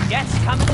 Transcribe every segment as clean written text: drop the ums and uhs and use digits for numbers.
Yes, coming.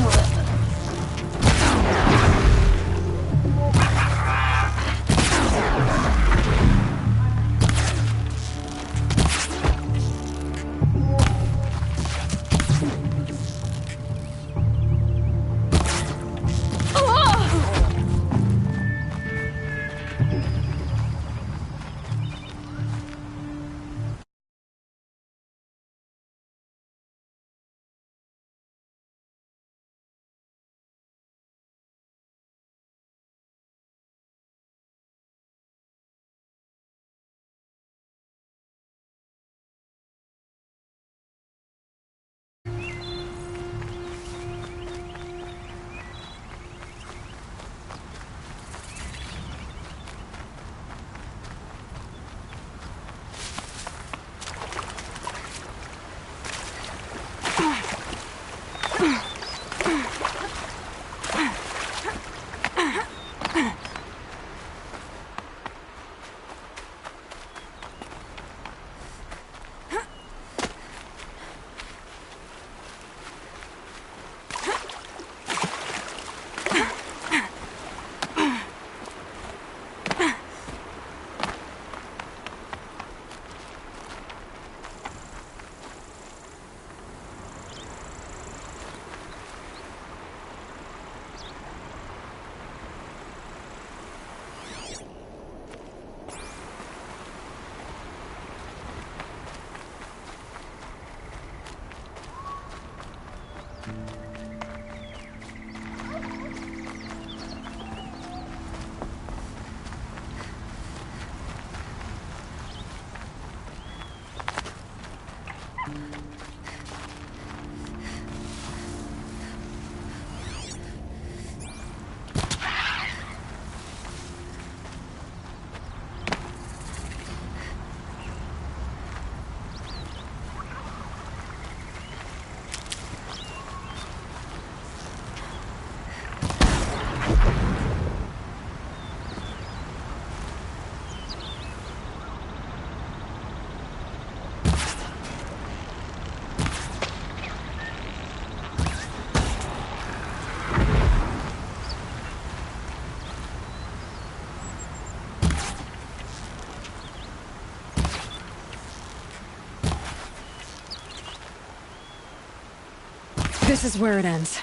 This is where it ends.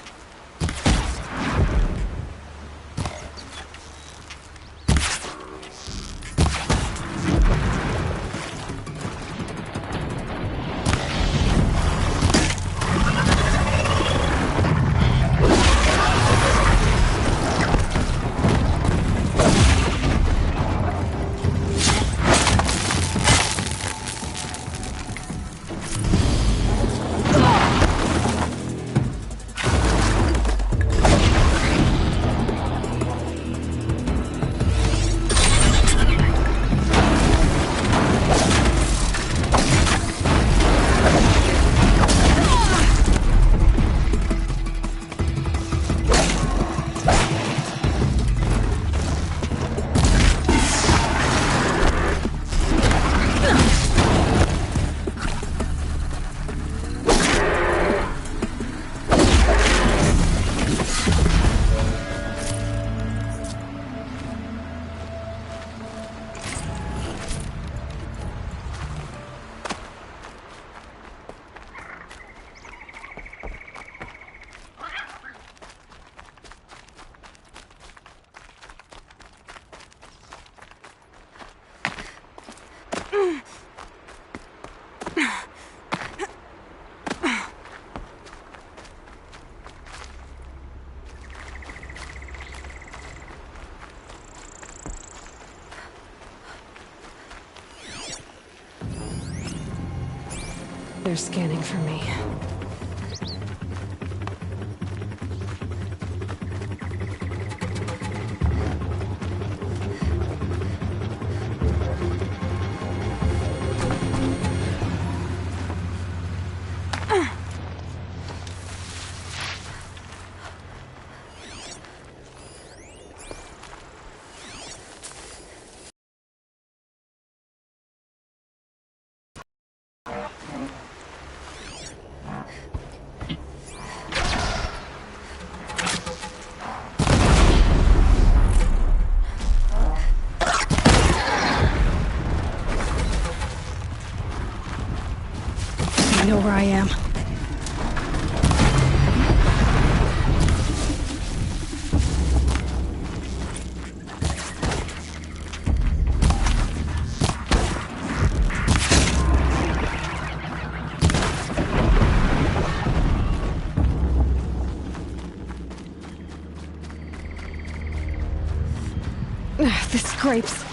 They're scanning for me. know where I am. The scrapes.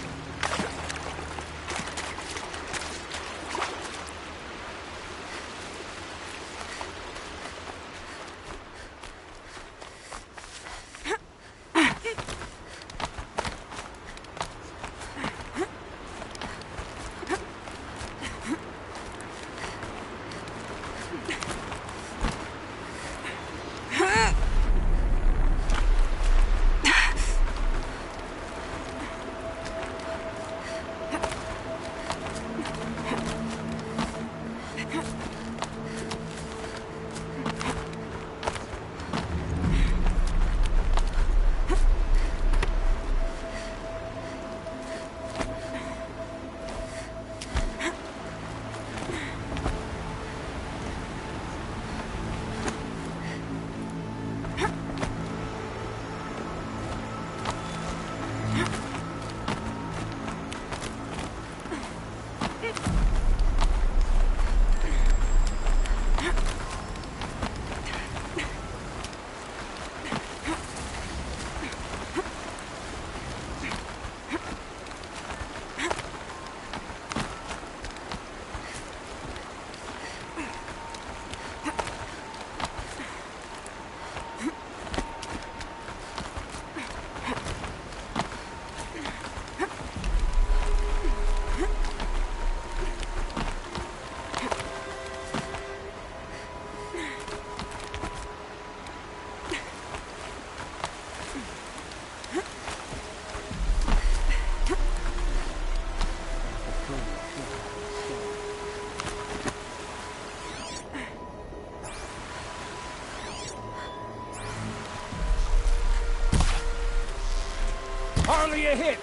Hardly a hit!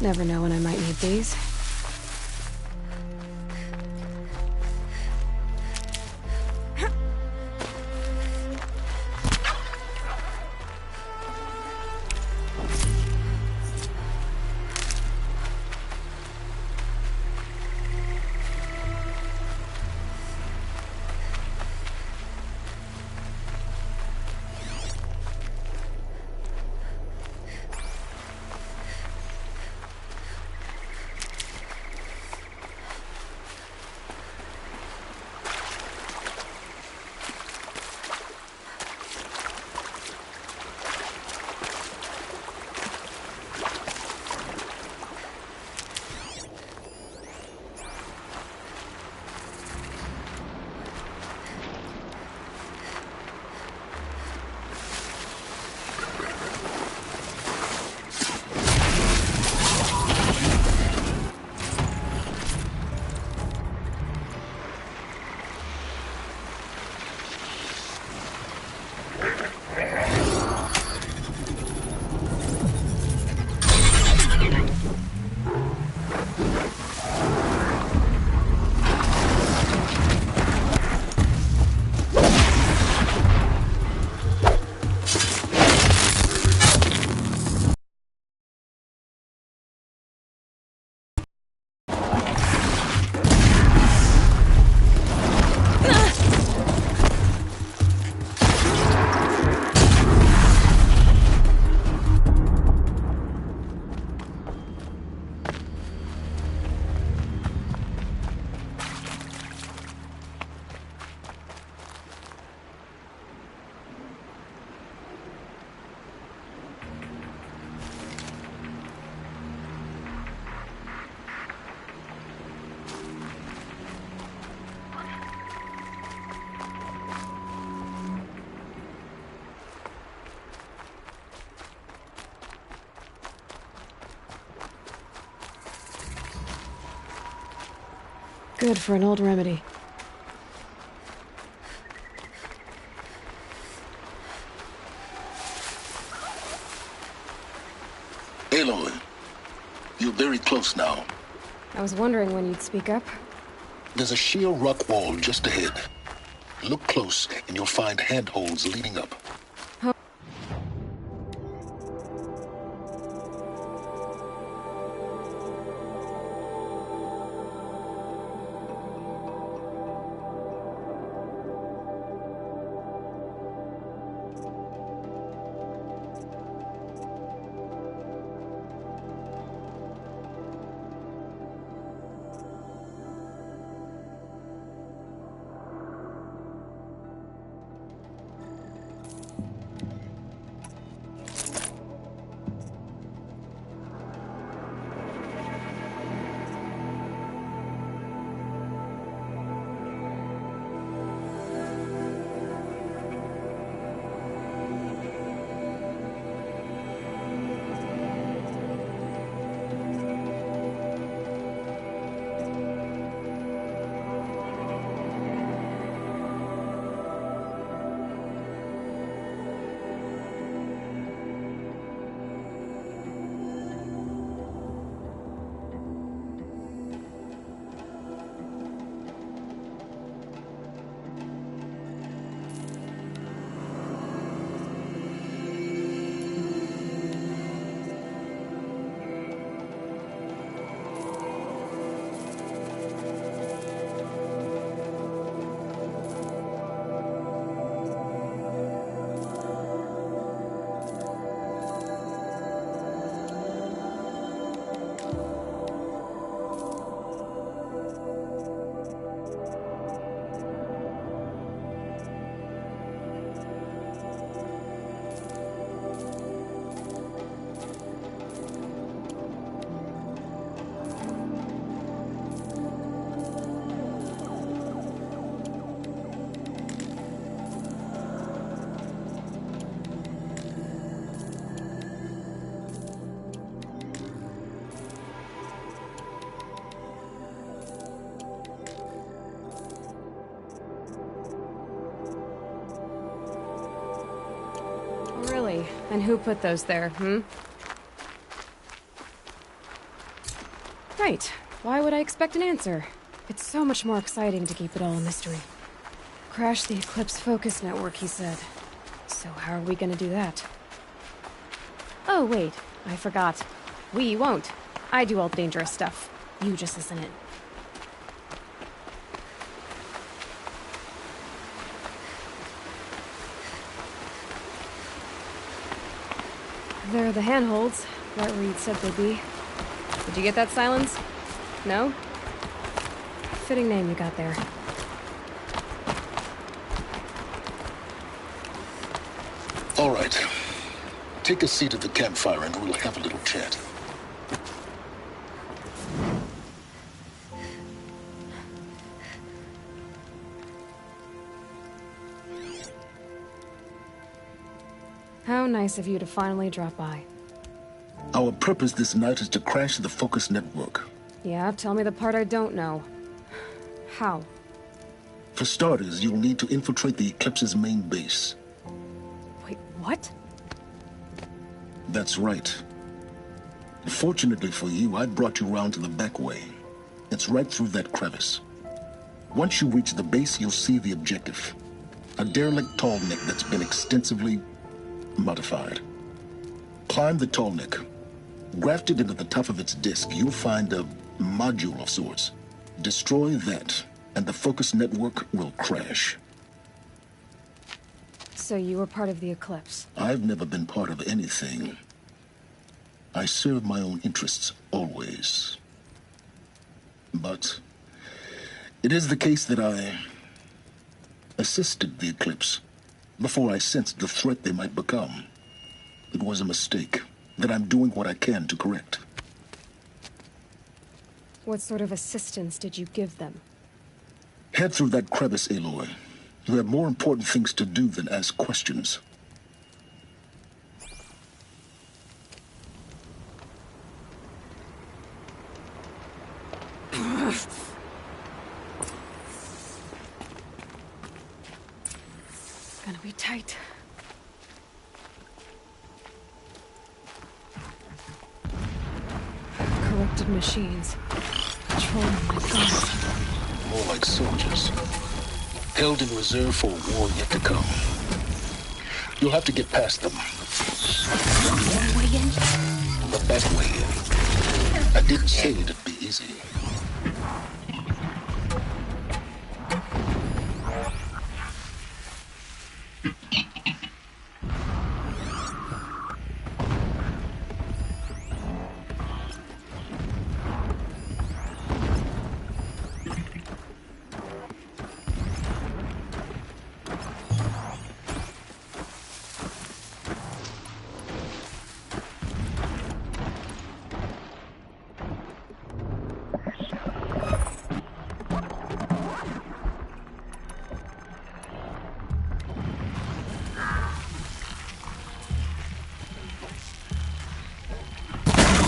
Never know when I might need these. Good for an old remedy. Aloy, you're very close now. I was wondering when you'd speak up. There's a sheer rock wall just ahead. Look close, and you'll find handholds leading up. Really? And who put those there, Right. Why would I expect an answer? It's so much more exciting to keep it all a mystery. Crash the Eclipse Focus Network, he said. So how are we gonna do that? Oh, wait. I forgot. We won't. I do all the dangerous stuff. You just listen in. There are the handholds, right where you'd said they'd be. Did you get that, Silence? No? Fitting name you got there. All right. Take a seat at the campfire and we'll have a little chat. How nice of you to finally drop by. Our purpose this night is to crash the Focus Network. Yeah, tell me the part I don't know. How? For starters, you'll need to infiltrate the Eclipse's main base. Wait, what? That's right. Fortunately for you, I brought you round to the back way. It's right through that crevice. Once you reach the base, you'll see the objective. A derelict tall neck that's been extensively modified. Climb the tall neck. Grafted into the top of its disk, you'll find a module of sorts. Destroy that, and the Focus Network will crash. So you were part of the Eclipse? I've never been part of anything. I serve my own interests, always. But it is the case that I assisted the Eclipse before I sensed the threat they might become. It was a mistake that I'm doing what I can to correct. What sort of assistance did you give them? Head through that crevice, Aloy. You have more important things to do than ask questions. tight. Corrupted machines. Patrolling my guards. More like soldiers. Held in reserve for a war yet to come. You'll have to get past them. One way in? The best way in. I didn't say it'd be easy.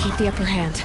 Keep the upper hand.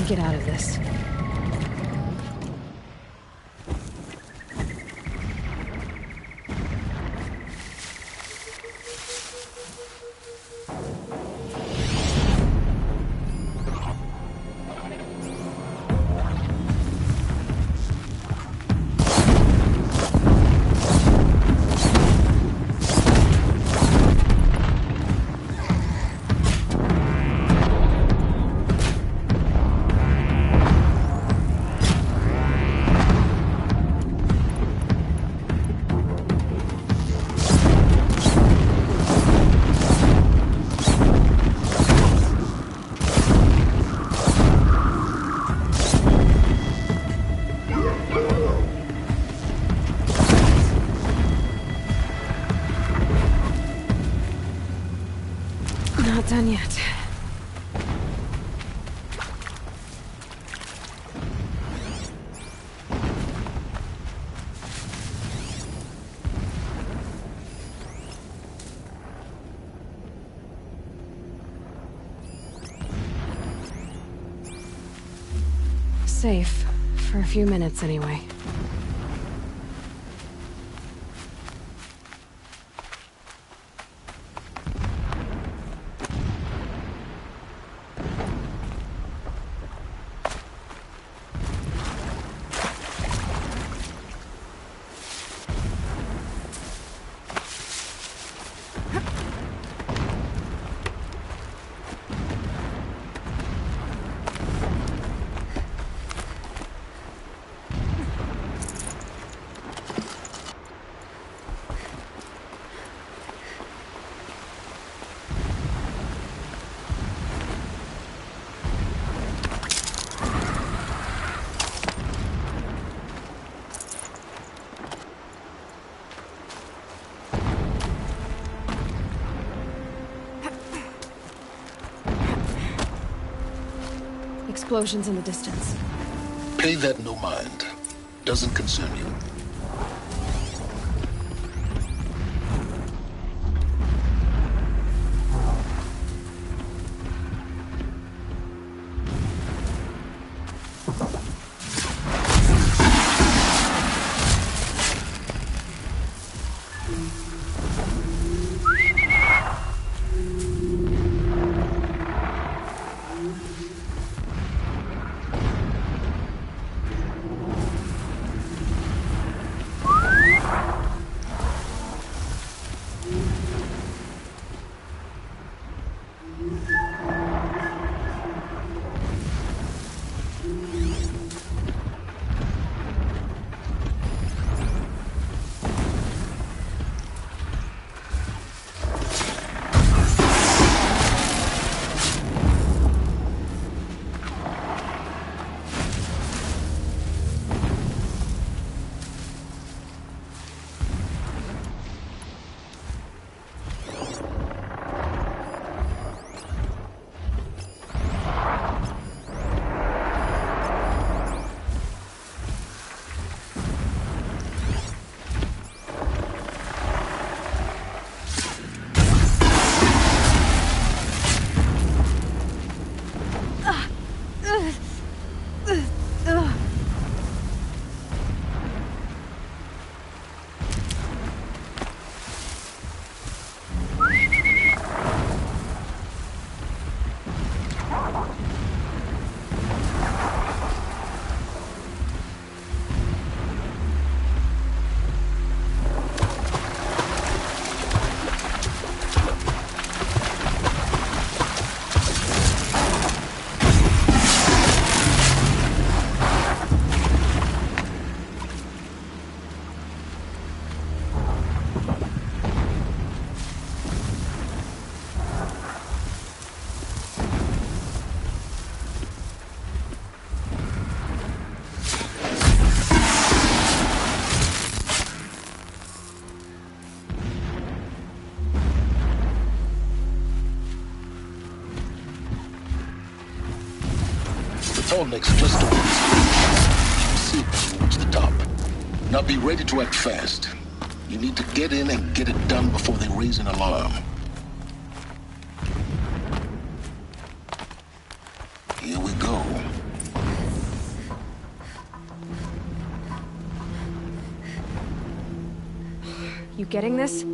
Get out of this. done yet. Safe. For a few minutes, anyway. Explosions in the distance. Pay that no mind. Doesn't concern you. Tallneck's just over this bridge. You'll see it when you reach the top. Now be ready to act fast. You need to get in and get it done before they raise an alarm. Here we go. You getting this?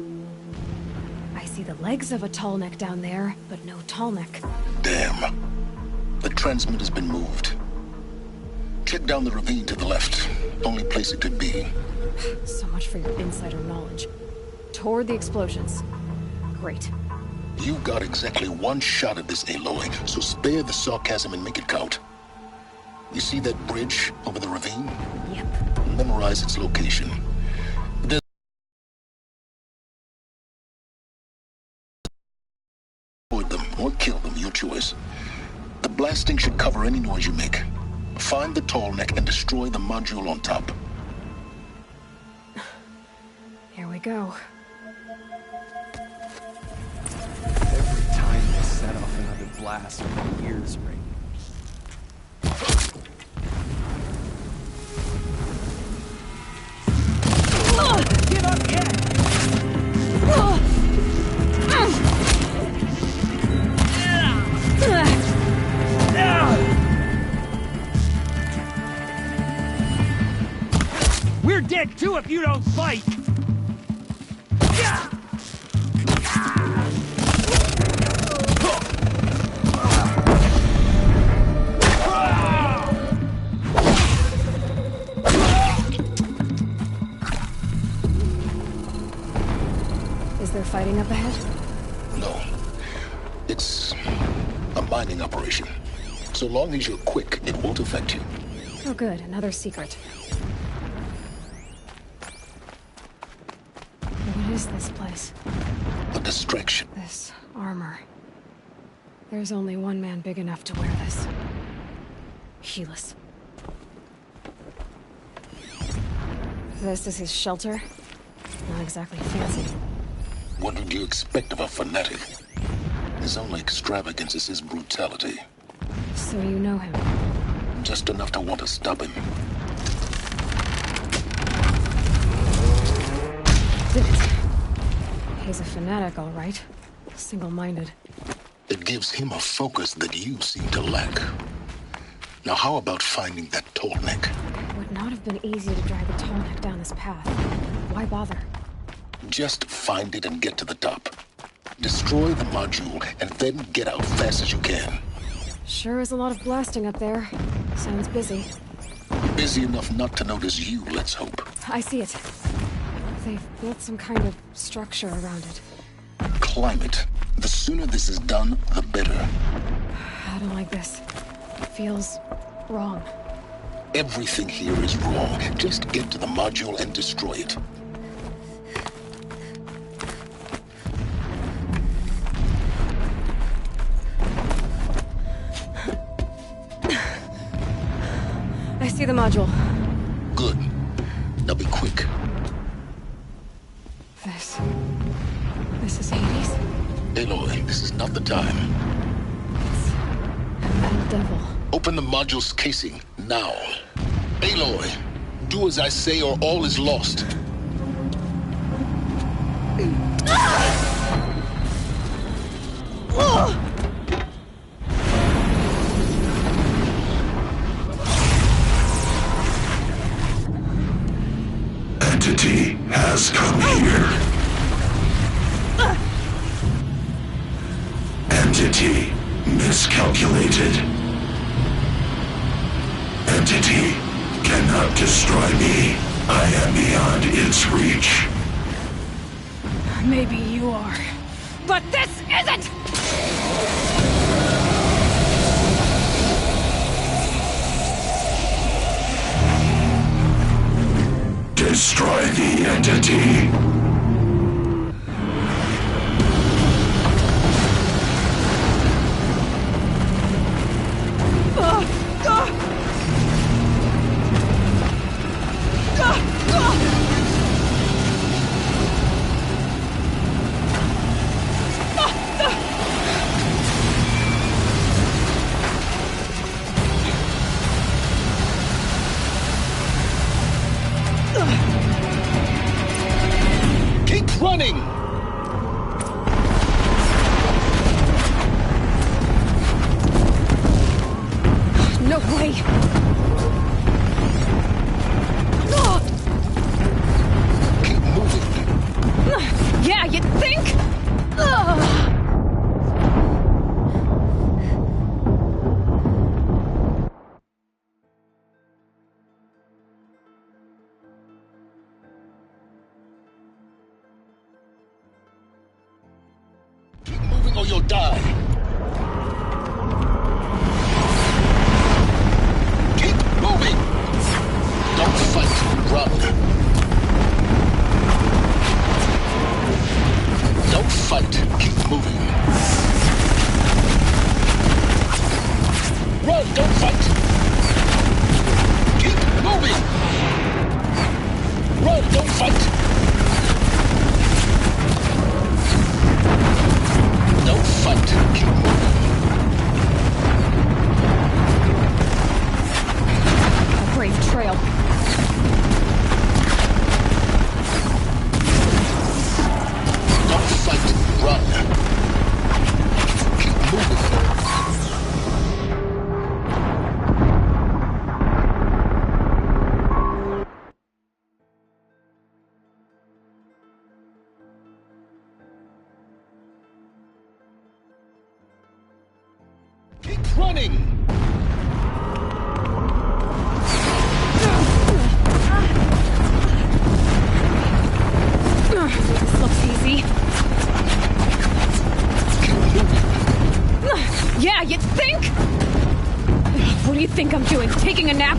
I see the legs of a Tallneck down there, but no Tallneck. Damn. The transmitter's been moved. Check down the ravine to the left. Only place it could be. So much for your insider knowledge. Toward the explosions. Great. You got exactly one shot at this, Aloy, so spare the sarcasm and make it count. You see that bridge over the ravine? Yep. Memorize its location. Avoid them or kill them, your choice. The blasting should cover any noise you make. Find the Tallneck and destroy the module on top. Here we go. Every time they set up blast when the ears ring. Give up yet! We're dead too if you don't fight! Is there fighting up ahead? No. It's a mining operation. So long as you're quick, it won't affect you. Oh good, another secret. What is this place? A distraction. This armor. There's only one man big enough to wear this. Helis. This is his shelter? Not exactly fancy. What would you expect of a fanatic? His only extravagance is his brutality. So you know him? Just enough to want to stop him. Did it. He's a fanatic, all right. Single-minded. It gives him a focus that you seem to lack. Now how about finding that tall neck? It would not have been easy to drag the tall neck down this path. Why bother? Just find it and get to the top. Destroy the module and then get out fast as you can. Sure is a lot of blasting up there. Sounds busy. Busy enough not to notice you, let's hope. I see it. They've built some kind of structure around it. Climb it. The sooner this is done, the better. I don't like this. It feels wrong. Everything here is wrong. Just get to the module and destroy it. I see the module. Good. Now be quick. This is Hades? Aloy, this is not the time. It's a metal devil. Open the module's casing, now. Aloy, do as I say or all is lost. Entity has come here. Entity miscalculated. Entity cannot destroy me. I am beyond its reach. Maybe you are. But this isn't! Destroy the entity. Keep running! No way! Keep moving. Yeah, you'd think? Keep moving or you'll die. Keep moving! Don't fight, run. Don't fight, keep moving. Run, don't fight! Keep moving! Run, don't fight! Don't fight, keep moving. do you think I'm doing? Taking a nap?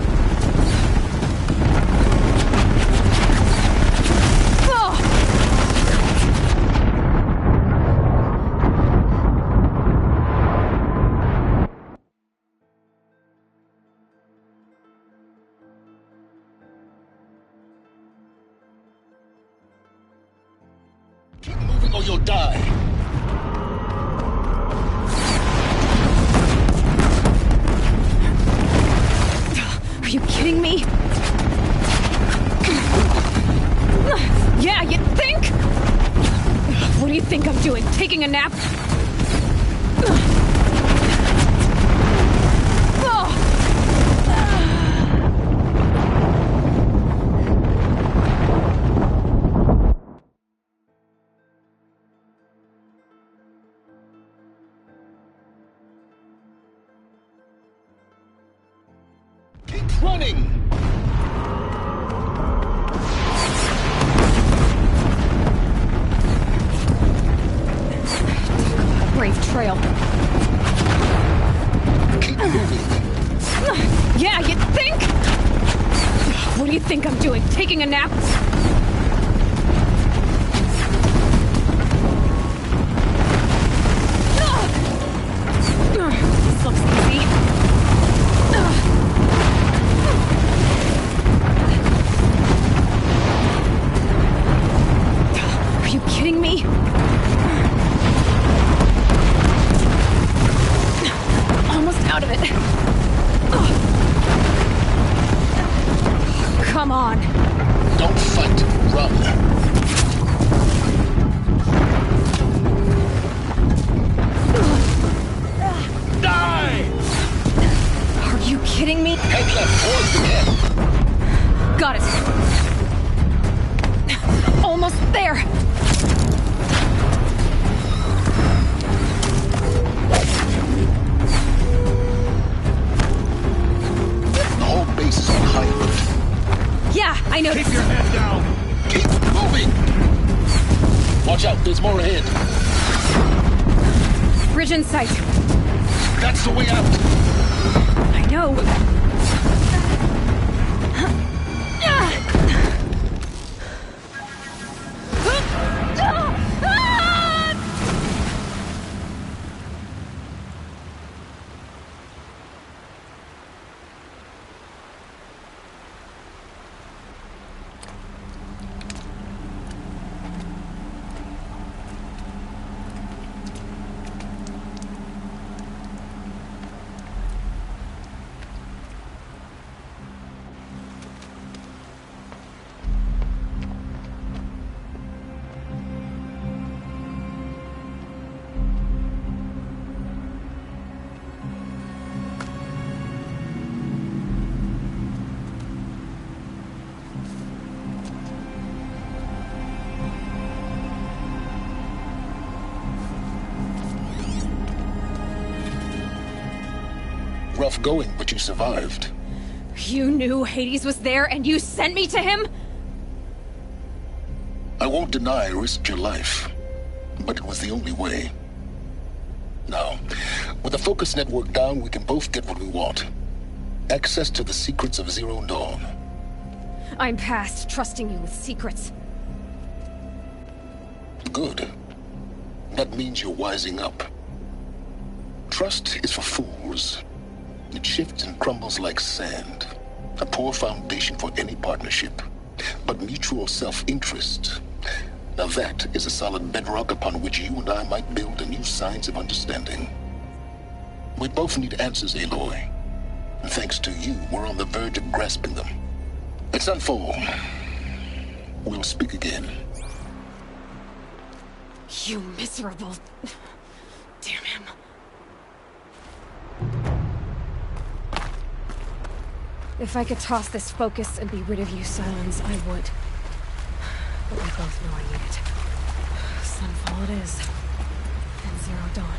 Keep moving or you'll die. Are you kidding me? Yeah, you think? What do you think I'm doing? Taking a nap? Keep running! Brave trail. Keep moving. Yeah, you think? What do you think I'm doing? Taking a nap? This looks easy. Are you kidding me? Almost out of it. Come on. Don't fight, run. Die! Are you kidding me? Head left towards the end. Got it. Almost there. The whole base is on high alert. Yeah, I know. Keep your head down! Keep moving! Watch out, there's more ahead. Bridge in sight. That's the way out. I know. Rough going, but you survived. You knew Hades was there and you sent me to him? I won't deny I risked your life, but it was the only way. Now, with the focus network down, we can both get what we want. Access to the secrets of Zero Dawn. I'm past trusting you with secrets. Good. That means you're wising up. Trust is for fools. It shifts and crumbles like sand. A poor foundation for any partnership. But mutual self-interest, now that is a solid bedrock upon which you and I might build a new science of understanding. We both need answers, Aloy. And thanks to you, we're on the verge of grasping them. Let's unfold. We'll speak again. You miserable... Damn him. If I could toss this focus and be rid of you, Silence, I would. But we both know I need it. Sunfall it is. And Zero Dawn.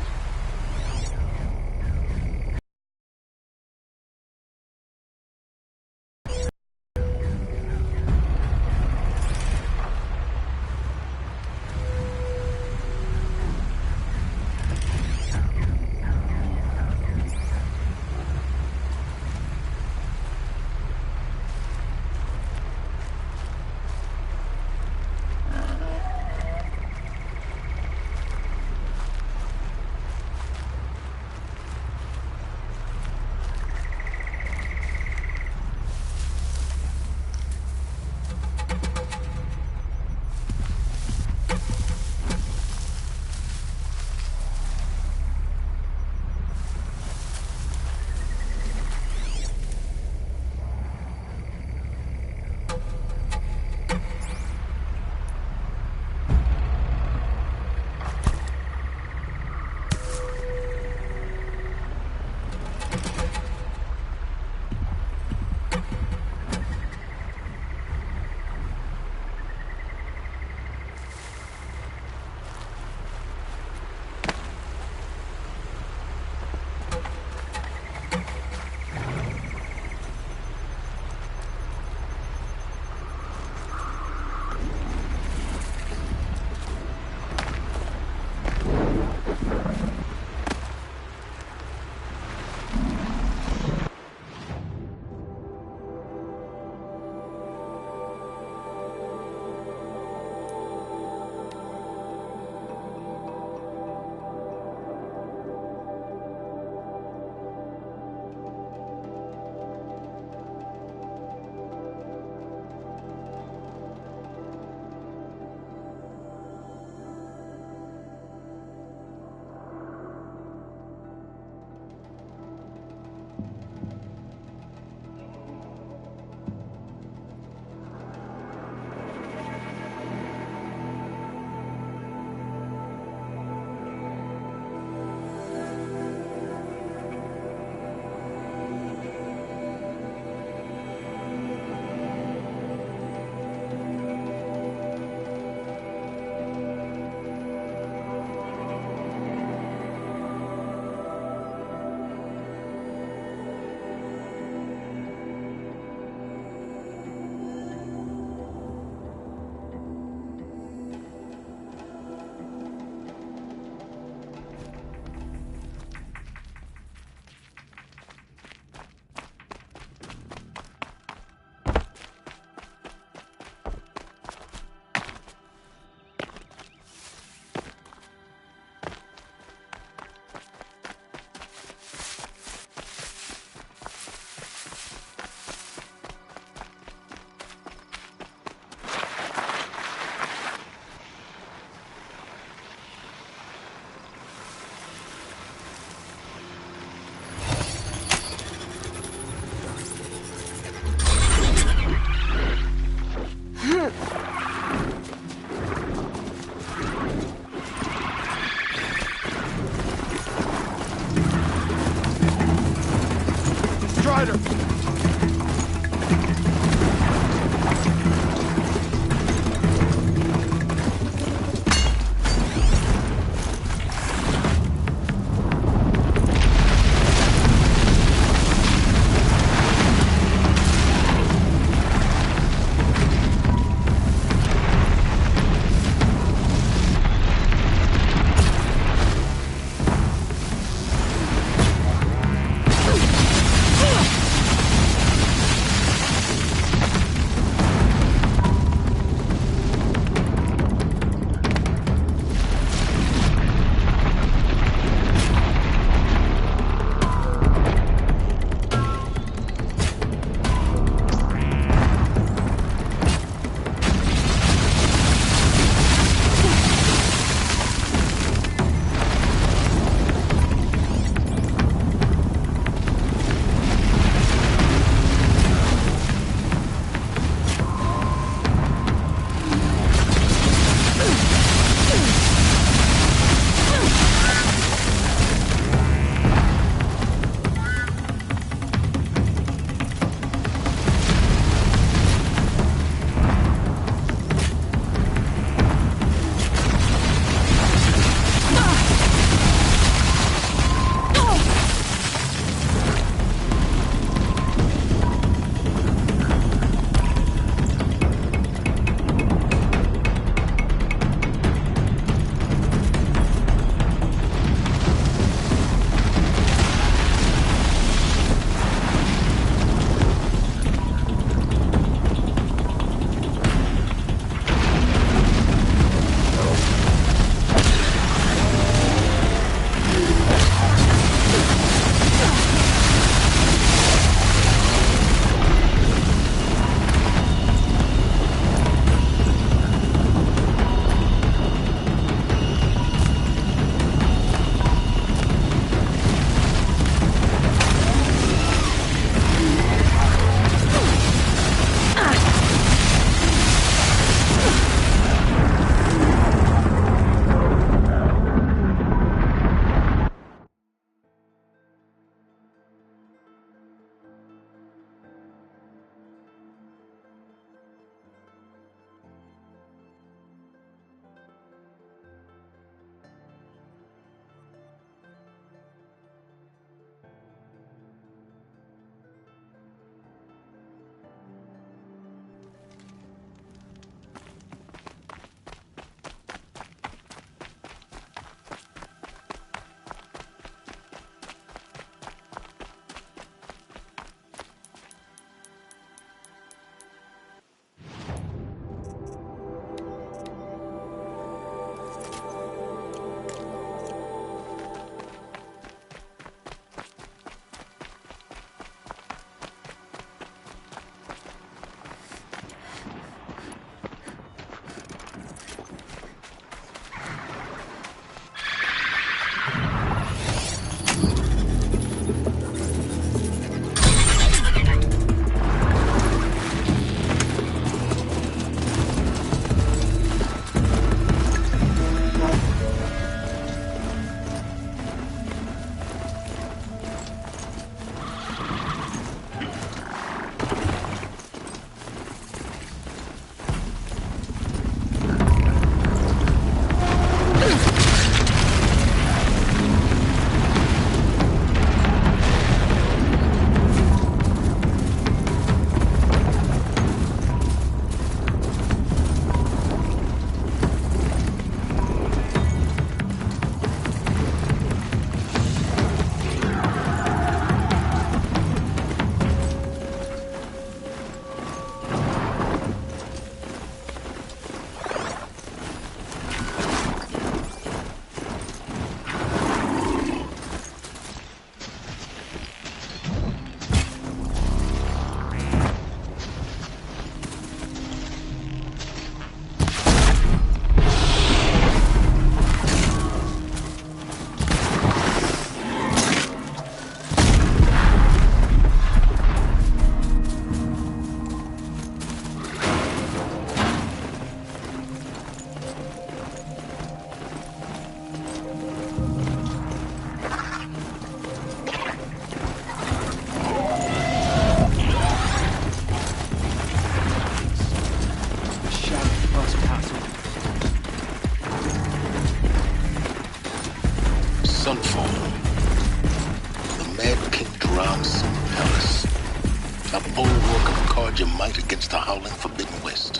Bulwark of Carja might against the howling Forbidden West.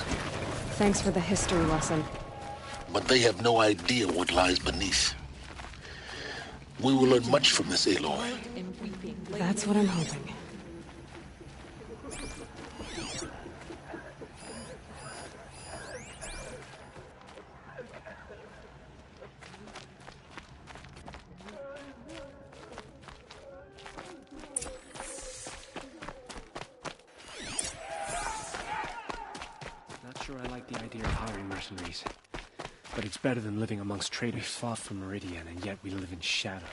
Thanks for the history lesson. But they have no idea what lies beneath. We will learn much from this, Aloy. That's what I'm hoping. Not sure I like the idea of hiring mercenaries. But it's better than living amongst traitors. We fought for Meridian, and yet we live in shadow.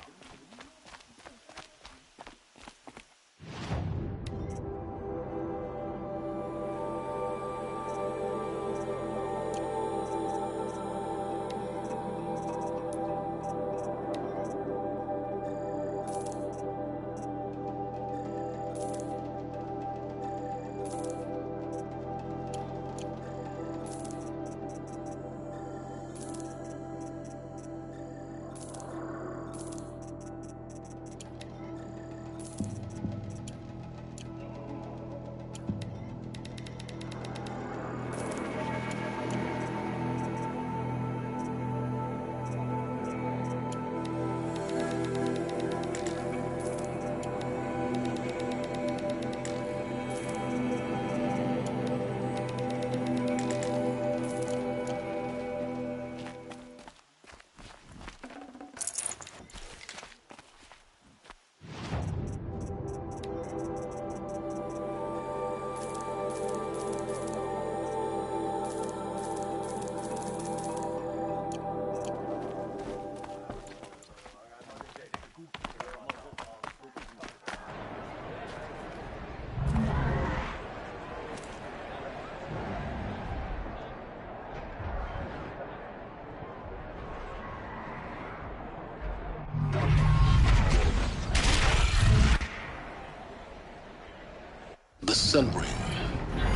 The Sun Ring.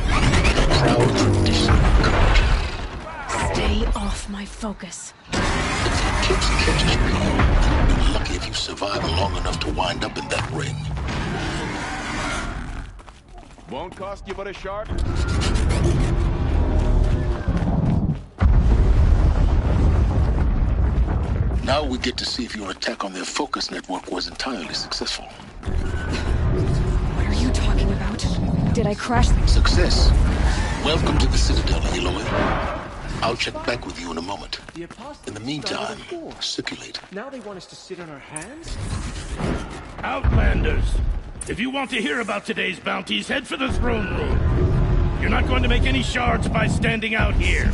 A proud tradition of Carja. Stay off my focus. If the eclipse catches you, you'll be lucky if you survive long enough to wind up in that ring. Won't cost you but a shard. Now we get to see if your attack on their focus network was entirely successful. What are you talking about? Did I crash? Success. Welcome to the Citadel, Aloy. I'll check back with you in a moment. The Apostles In the meantime, started a war. circulate. Now they want us to sit on our hands? Outlanders! If you want to hear about today's bounties, head for the throne room. You're not going to make any shards by standing out here.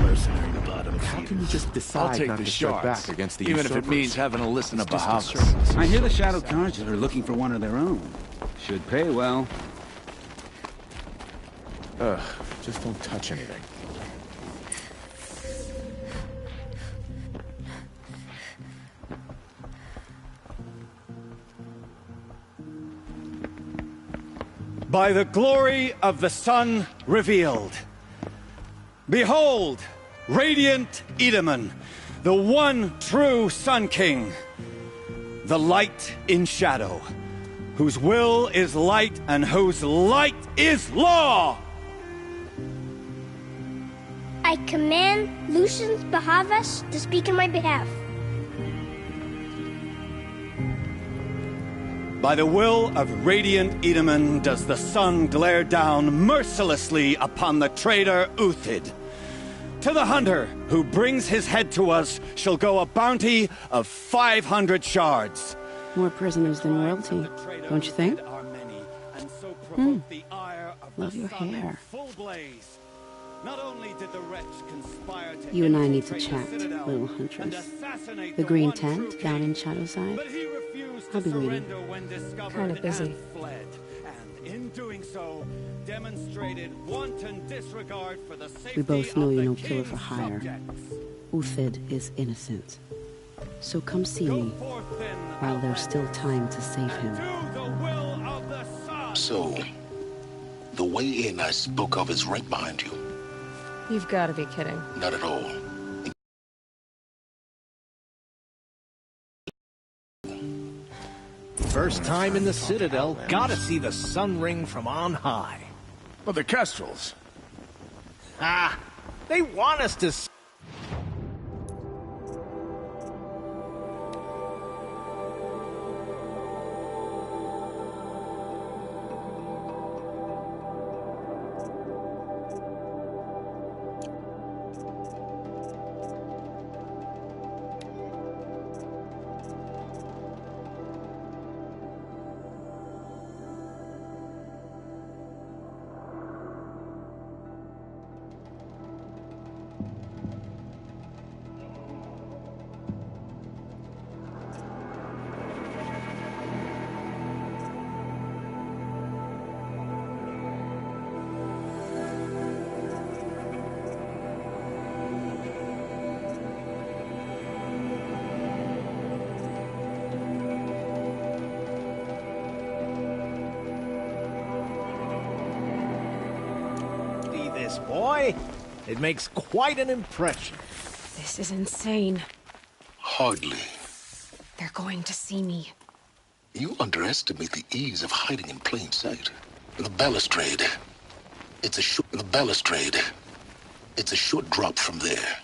Mercenary bottom How can you just decide not to strike back against the even if it usurpers? means having to listen to It's just a Bahavas. service. I hear the Shadow Carja are looking for one of their own. Should pay well. Ugh, just don't touch anything. By the glory of the sun revealed. Behold, radiant Edaman, the one true Sun King. The light in shadow, whose will is light and whose light is law! I command Lucius Bahavas to speak in my behalf. By the will of radiant Edaman does the sun glare down mercilessly upon the traitor Uthid. To the hunter who brings his head to us shall go a bounty of 500 shards. More prisoners than royalty, don't you think? Love your hair. Not only did the wretch conspire to You and I infiltrate need to the chat, Citadel little and huntress. assassinate The the green one tent true down king. in Shadowside? But he refused I'll to be waiting. surrender when discovered Kinda busy. and fled. And in doing so, demonstrated wanton disregard for the safety We both know of you're the no killer for king's hire. subjects. Uthid is innocent. So come see Go me forth then, while there's still time to save him. do the will of the sun. So, the way in I spoke of is right behind you. You've got to be kidding. Not at all. First time in the Citadel, gotta see the sun ring from on high. But the Kestrels. Ah, they want us to... Boy, it makes quite an impression. This is insane. Hardly. They're going to see me. You underestimate the ease of hiding in plain sight. The balustrade. It's a short drop from there.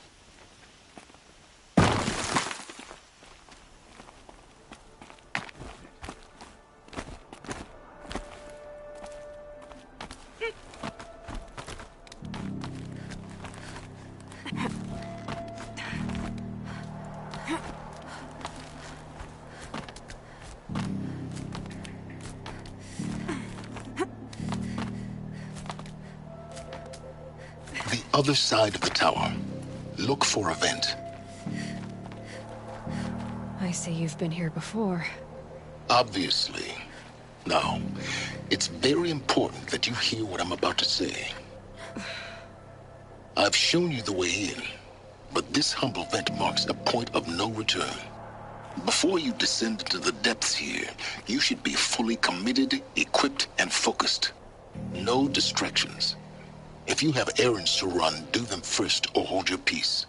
Other side of the tower. Look for a vent. I see you've been here before. Obviously. Now, it's very important that you hear what I'm about to say. I've shown you the way in, but this humble vent marks a point of no return. Before you descend into the depths here, you should be fully committed, equipped, and focused. No distractions. If you have errands to run, do them first or hold your peace.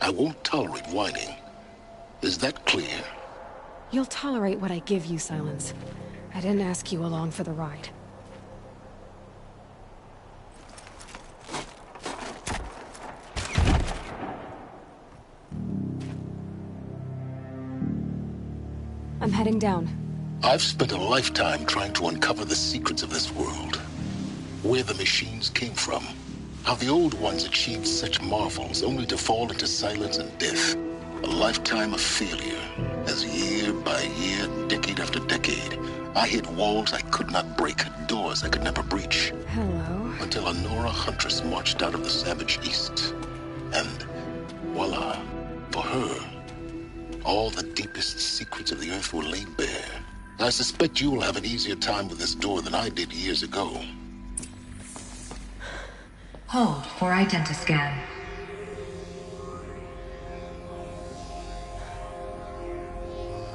I won't tolerate whining. Is that clear? You'll tolerate what I give you, Silence. I didn't ask you along for the ride. I'm heading down. I've spent a lifetime trying to uncover the secrets of this world. Where the machines came from. How the old ones achieved such marvels only to fall into silence and death. A lifetime of failure, as year by year, decade after decade, I hit walls I could not break, doors I could never breach. Hello. Until a Nora huntress marched out of the savage east. And voila, for her, all the deepest secrets of the earth were laid bare. I suspect you will have an easier time with this door than I did years ago. Hold for identiscan.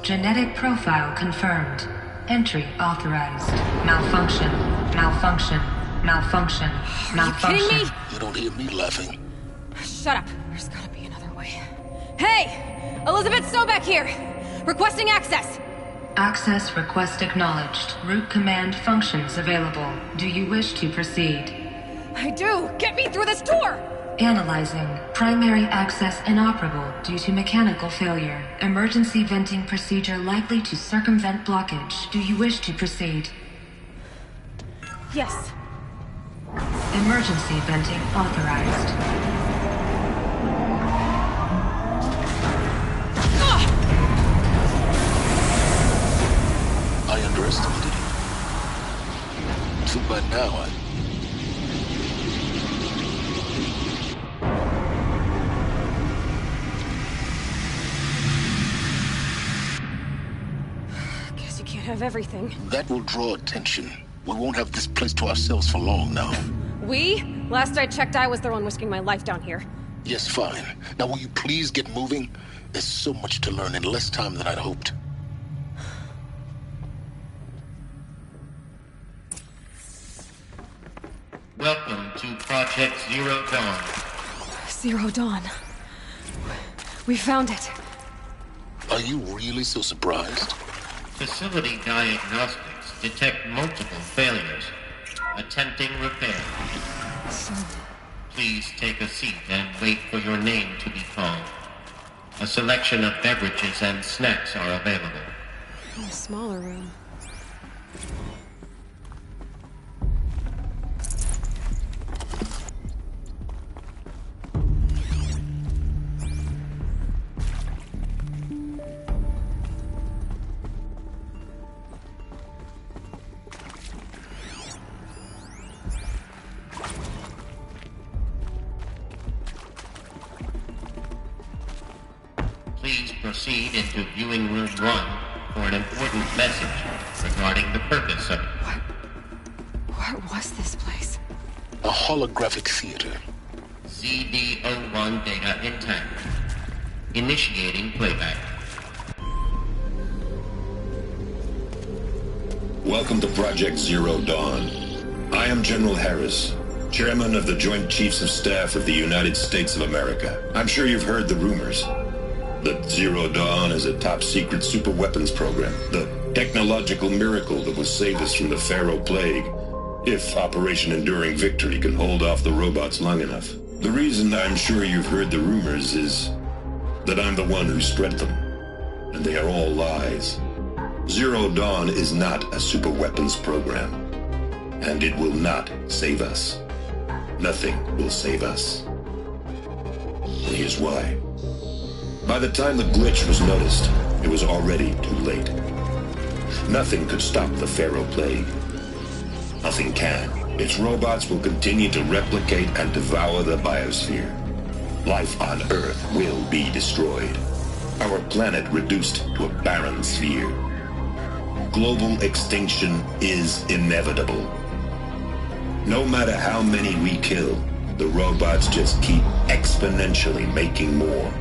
Genetic profile confirmed. Entry authorized. Malfunction. Malfunction. Malfunction. Malfunction. Are you kidding me? You don't hear me laughing. Shut up. There's gotta be another way. Hey! Elizabeth Sobek here! Requesting access! Access request acknowledged. Root command functions available. Do you wish to proceed? I do! Get me through this door! Analyzing. Primary access inoperable due to mechanical failure. Emergency venting procedure likely to circumvent blockage. Do you wish to proceed? Yes. Emergency venting authorized. I underestimated you. Too bad now Guess you can't have everything. That will draw attention. We won't have this place to ourselves for long now. We? Last I checked, I was the one risking my life down here. Yes, fine. Now will you please get moving? There's so much to learn in less time than I'd hoped. Welcome to Project Zero Dawn. Zero Dawn. We found it. Are you really so surprised? Facility diagnostics detect multiple failures. Attempting repair. Please take a seat and wait for your name to be called. A selection of beverages and snacks are available. In a smaller room. Please proceed into viewing room 1 for an important message regarding the purpose of... What was this place? A holographic theater. ZD-01 data intact. Initiating playback. Welcome to Project Zero Dawn. I am General Harris, Chairman of the Joint Chiefs of Staff of the United States of America. I'm sure you've heard the rumors that Zero Dawn is a top-secret super-weapons program, the technological miracle that will save us from the Pharaoh Plague, if Operation Enduring Victory can hold off the robots long enough. The reason I'm sure you've heard the rumors is that I'm the one who spread them, and they are all lies. Zero Dawn is not a super-weapons program, and it will not save us. Nothing will save us. Here's why. By the time the glitch was noticed, it was already too late. Nothing could stop the Pharaoh Plague. Nothing can. Its robots will continue to replicate and devour the biosphere. Life on Earth will be destroyed. Our planet reduced to a barren sphere. Global extinction is inevitable. No matter how many we kill, the robots just keep exponentially making more.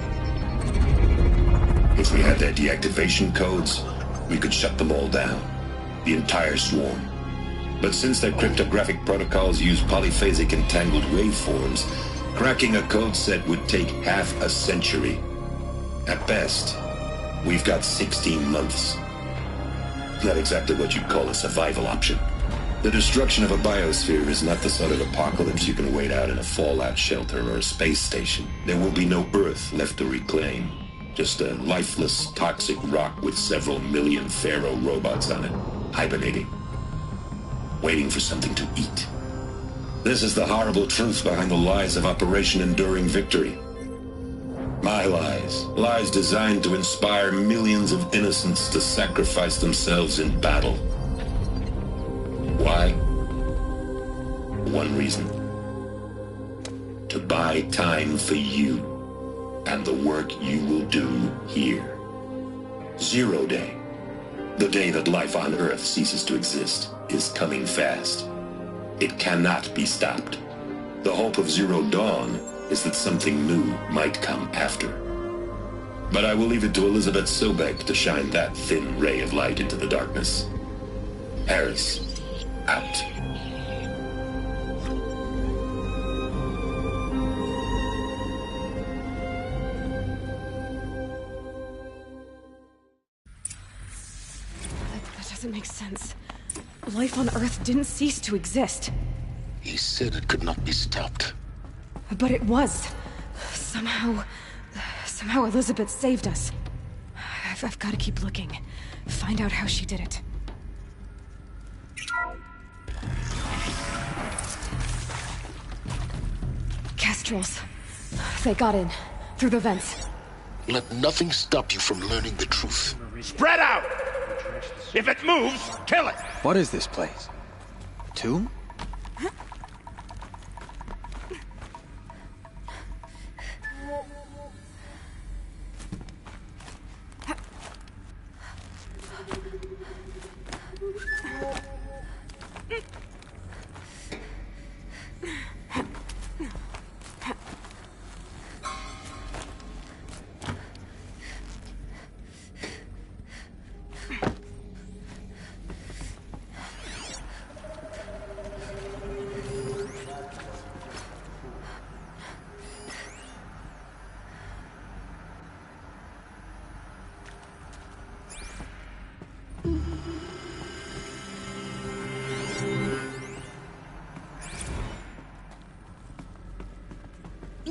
If we had their deactivation codes, we could shut them all down. The entire swarm. But since their cryptographic protocols use polyphasic entangled waveforms, cracking a code set would take half a century. At best, we've got 16 months. Not exactly what you'd call a survival option. The destruction of a biosphere is not the sort of apocalypse you can wait out in a fallout shelter or a space station. There will be no Earth left to reclaim. Just a lifeless, toxic rock with several million Pharaoh robots on it, hibernating, waiting for something to eat. This is the horrible truth behind the lies of Operation Enduring Victory. My lies. Lies designed to inspire millions of innocents to sacrifice themselves in battle. Why? One reason. To buy time for you and the work you will do here. Zero Day, the day that life on Earth ceases to exist, is coming fast. It cannot be stopped. The hope of Zero Dawn is that something new might come after. But I will leave it to Elizabeth Sobek to shine that thin ray of light into the darkness. Harris, out. That doesn't make sense. Life on Earth didn't cease to exist. He said it could not be stopped. But it was. Somehow Elizabeth saved us. I've got to keep looking. Find out how she did it. Kestrels. They got in. Through the vents. Let nothing stop you from learning the truth. Spread out! If it moves, kill it! What is this place? Tomb?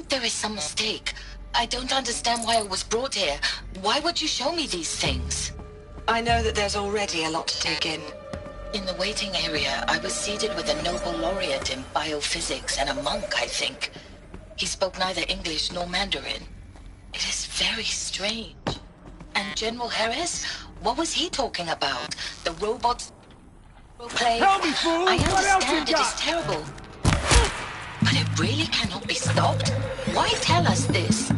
think there is some mistake. I don't understand why I was brought here. Why would you show me these things? I know that there's already a lot to take in. In the waiting area, I was seated with a Nobel laureate in biophysics and a monk, I think. He spoke neither English nor Mandarin. It is very strange. And General Harris? What was he talking about? The robots... play? Tell me, fool! I What else you understand it is got? terrible. But it really cannot be stopped? Why tell us this?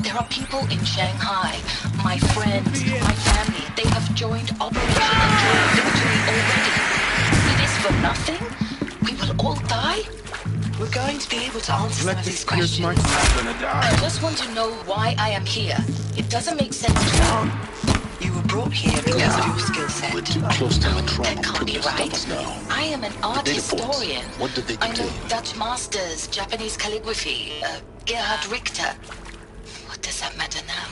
There are people in Shanghai, my friends, my family. They have joined Operation Enduring Victory already. It is for nothing? We will all die? We're going to be able to answer some of these questions. I just want to know why I am here. It doesn't make sense to me. You were brought here because of your skill set. We're too close to the trauma. That can't be right. I am an art historian. What did they I contain? know Dutch masters, Japanese calligraphy, Gerhard Richter. What does that matter now?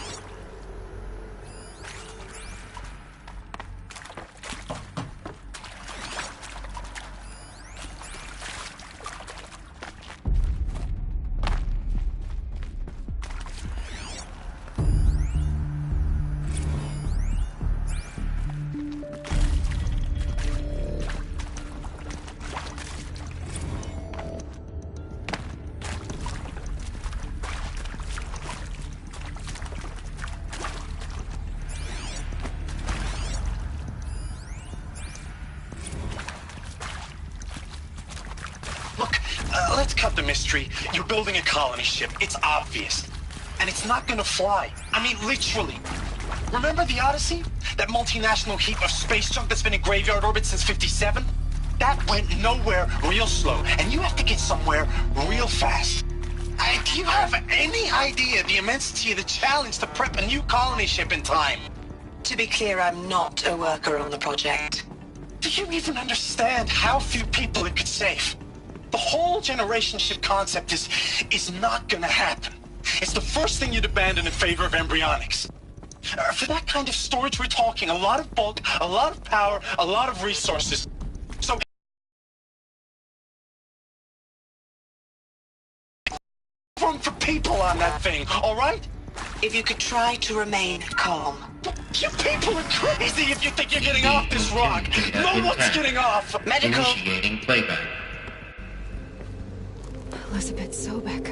Let's cut the mystery. You're building a colony ship. It's obvious. And it's not gonna fly. I mean, literally. Remember the Odyssey? That multinational heap of space junk that's been in graveyard orbit since '57? That went nowhere real slow. And you have to get somewhere real fast. Do you have any idea the immensity of the challenge to prep a new colony ship in time? To be clear, I'm not a worker on the project. Do you even understand how few people it could save? The whole generation ship concept is not gonna happen. It's the first thing you'd abandon in favor of embryonics. For that kind of storage, we're talking a lot of bulk, a lot of power, a lot of resources. So room for people on that thing, all right? If you could try to remain calm. You people are crazy if you think you're getting off this rock. No one's getting off. Medical. Initiating playback. Elizabeth Sobek.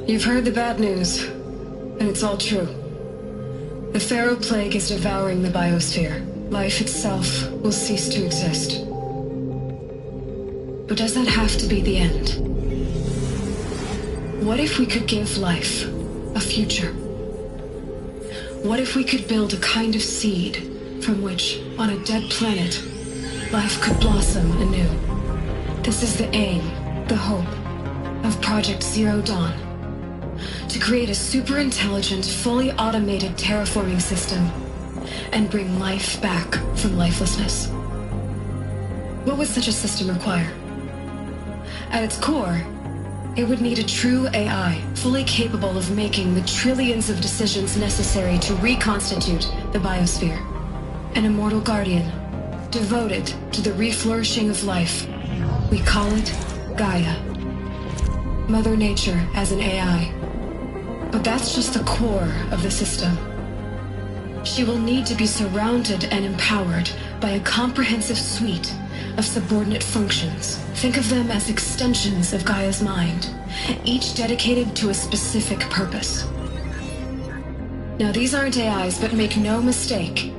You've heard the bad news, and it's all true. The Pharaoh Plague is devouring the biosphere. Life itself will cease to exist. But does that have to be the end? What if we could give life a future? What if we could build a kind of seed from which, on a dead planet, life could blossom anew? This is the aim, the hope, of Project Zero Dawn. To create a super-intelligent, fully automated terraforming system and bring life back from lifelessness. What would such a system require? At its core, it would need a true AI, fully capable of making the trillions of decisions necessary to reconstitute the biosphere. An immortal guardian, devoted to the reflourishing of life. We call it Gaia. Mother Nature as an AI. But that's just the core of the system. She will need to be surrounded and empowered by a comprehensive suite of subordinate functions. Think of them as extensions of Gaia's mind, each dedicated to a specific purpose. Now, these aren't AIs, but make no mistake,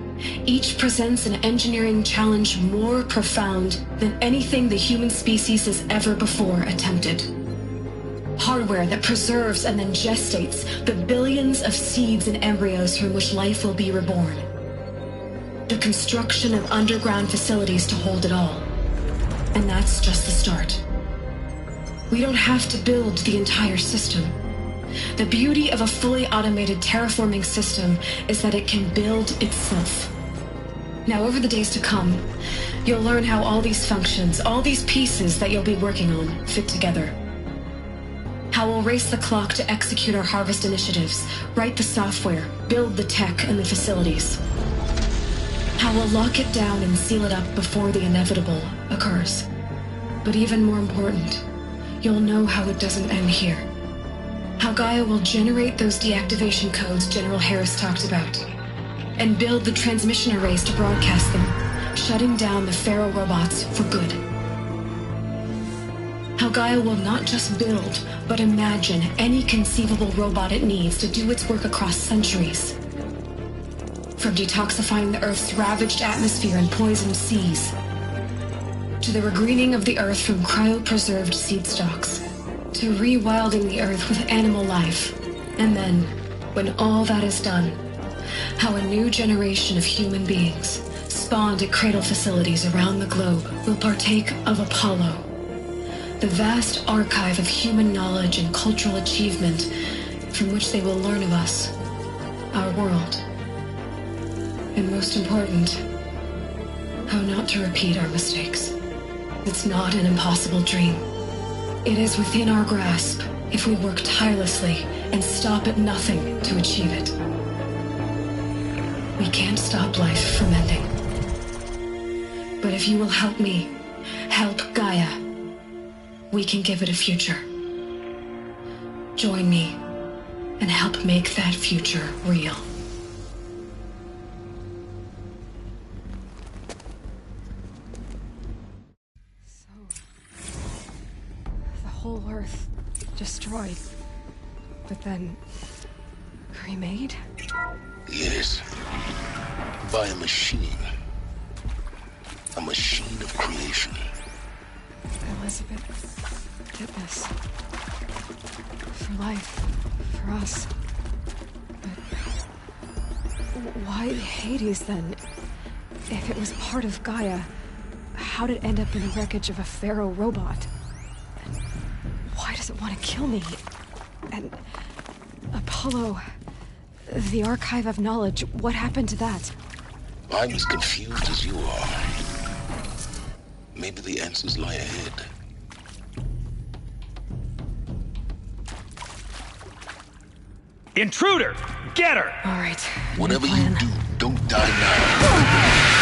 each presents an engineering challenge more profound than anything the human species has ever before attempted. Hardware that preserves and then gestates the billions of seeds and embryos from which life will be reborn. The construction of underground facilities to hold it all. And that's just the start. We don't have to build the entire system. The beauty of a fully automated terraforming system is that it can build itself. Now, over the days to come, you'll learn how all these functions, all these pieces that you'll be working on, fit together. How we'll race the clock to execute our harvest initiatives, write the software, build the tech and the facilities. How we'll lock it down and seal it up before the inevitable occurs. But even more important, you'll know how it doesn't end here. How Gaia will generate those deactivation codes General Harris talked about, and build the transmission arrays to broadcast them, shutting down the Pharaoh robots for good. How Gaia will not just build, but imagine any conceivable robot it needs to do its work across centuries. From detoxifying the Earth's ravaged atmosphere and poisoned seas, to the regreening of the Earth from cryopreserved seed stalks, to rewilding the Earth with animal life. And then, when all that is done, how a new generation of human beings, spawned at cradle facilities around the globe, will partake of Apollo, the vast archive of human knowledge and cultural achievement from which they will learn of us, our world. And most important, how not to repeat our mistakes. It's not an impossible dream. It is within our grasp if we work tirelessly and stop at nothing to achieve it. We can't stop life from ending. But if you will help me, help Gaia, we can give it a future. Join me and help make that future real. Whole Earth destroyed, but then remade? Yes. By a machine. A machine of creation. Elizabeth did this. For life. For us. But why Hades then? If it was part of Gaia, how'd it end up in the wreckage of a Pharaoh robot? Why does it want to kill me? And Apollo, the archive of knowledge, what happened to that? I'm as confused as you are. Maybe the answers lie ahead. Intruder! Get her! All right. Whatever you do, don't die now.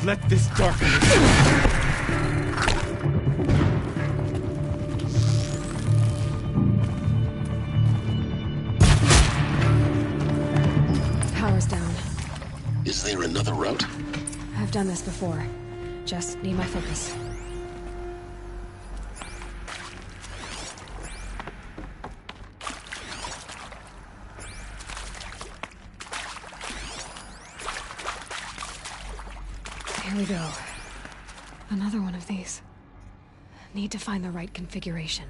Let this darkness... Power's down. Is there another route? I've done this before. Just need my focus. Here we go. Another one of these. Need to find the right configuration.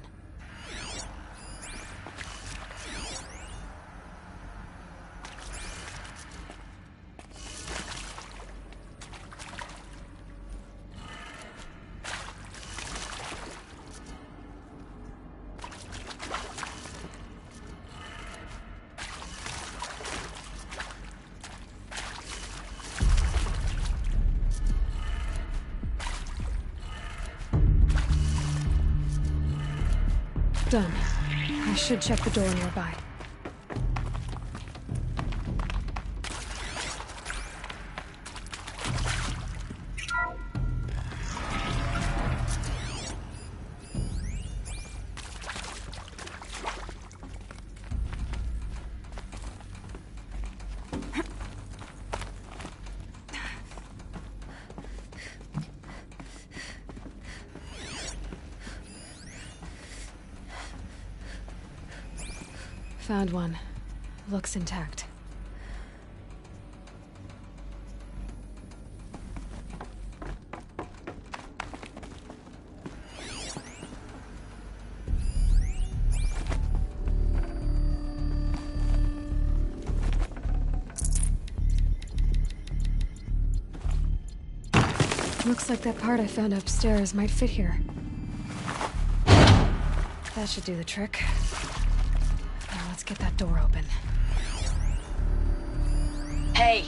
Done. I should check the door nearby. Found one. Looks intact. Looks like that part I found upstairs might fit here. That should do the trick. Now let's get that door open. Hey,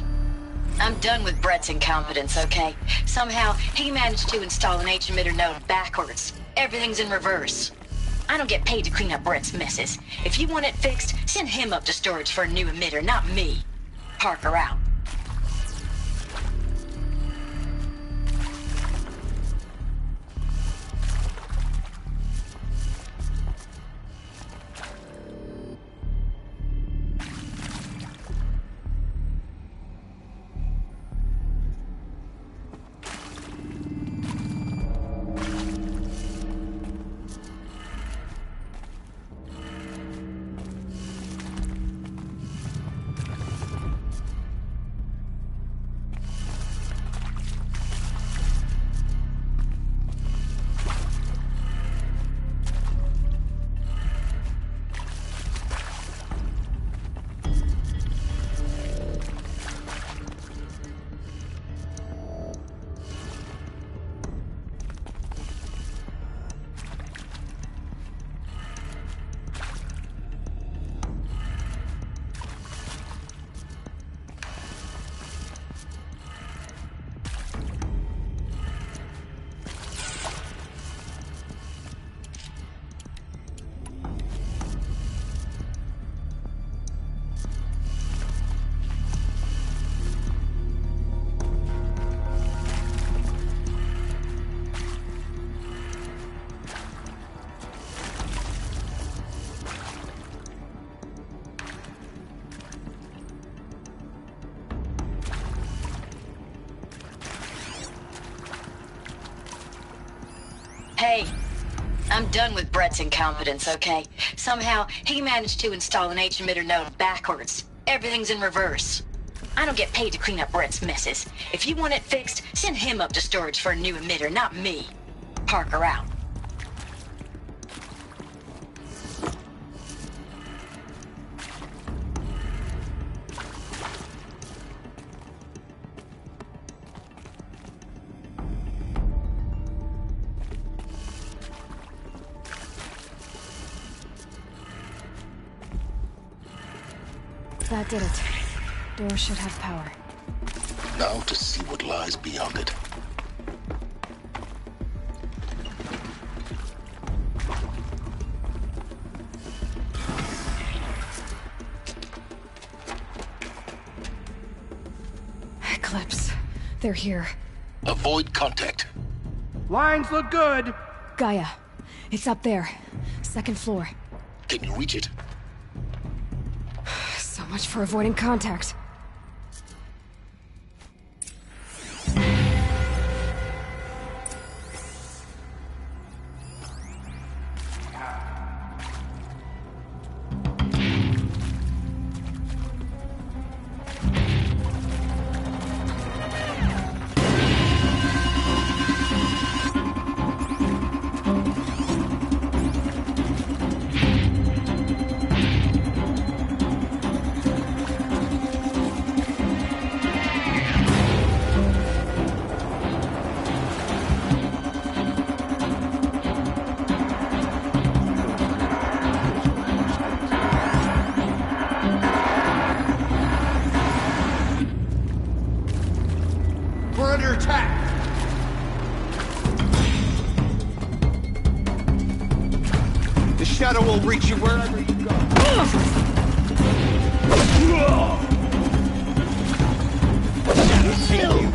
I'm done with Brett's incompetence, okay? Somehow, he managed to install an H-emitter node backwards. Everything's in reverse. I don't get paid to clean up Brett's messes. If you want it fixed, send him up to storage for a new emitter, not me. Parker out. Hey, I'm done with Brett's incompetence, okay? Somehow, he managed to install an H-emitter node backwards. Everything's in reverse. I don't get paid to clean up Brett's messes. If you want it fixed, send him up to storage for a new emitter, not me. Parker out. That did it. Door should have power. Now to see what lies beyond it. Eclipse. They're here. Avoid contact. Lines look good. Gaia. It's up there. Second floor. Can you reach it? So much for avoiding contact. Shadow will reach you wherever you go. Shadow take you.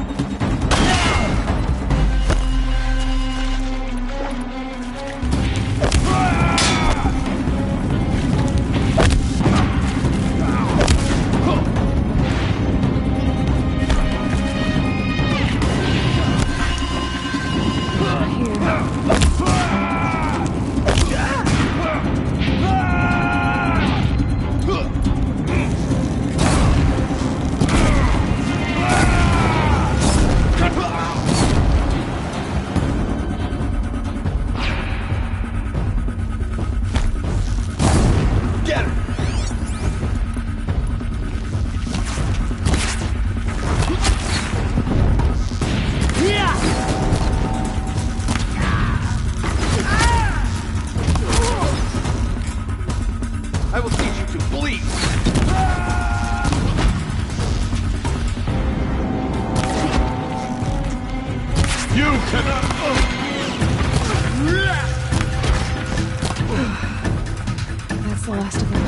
the last of them.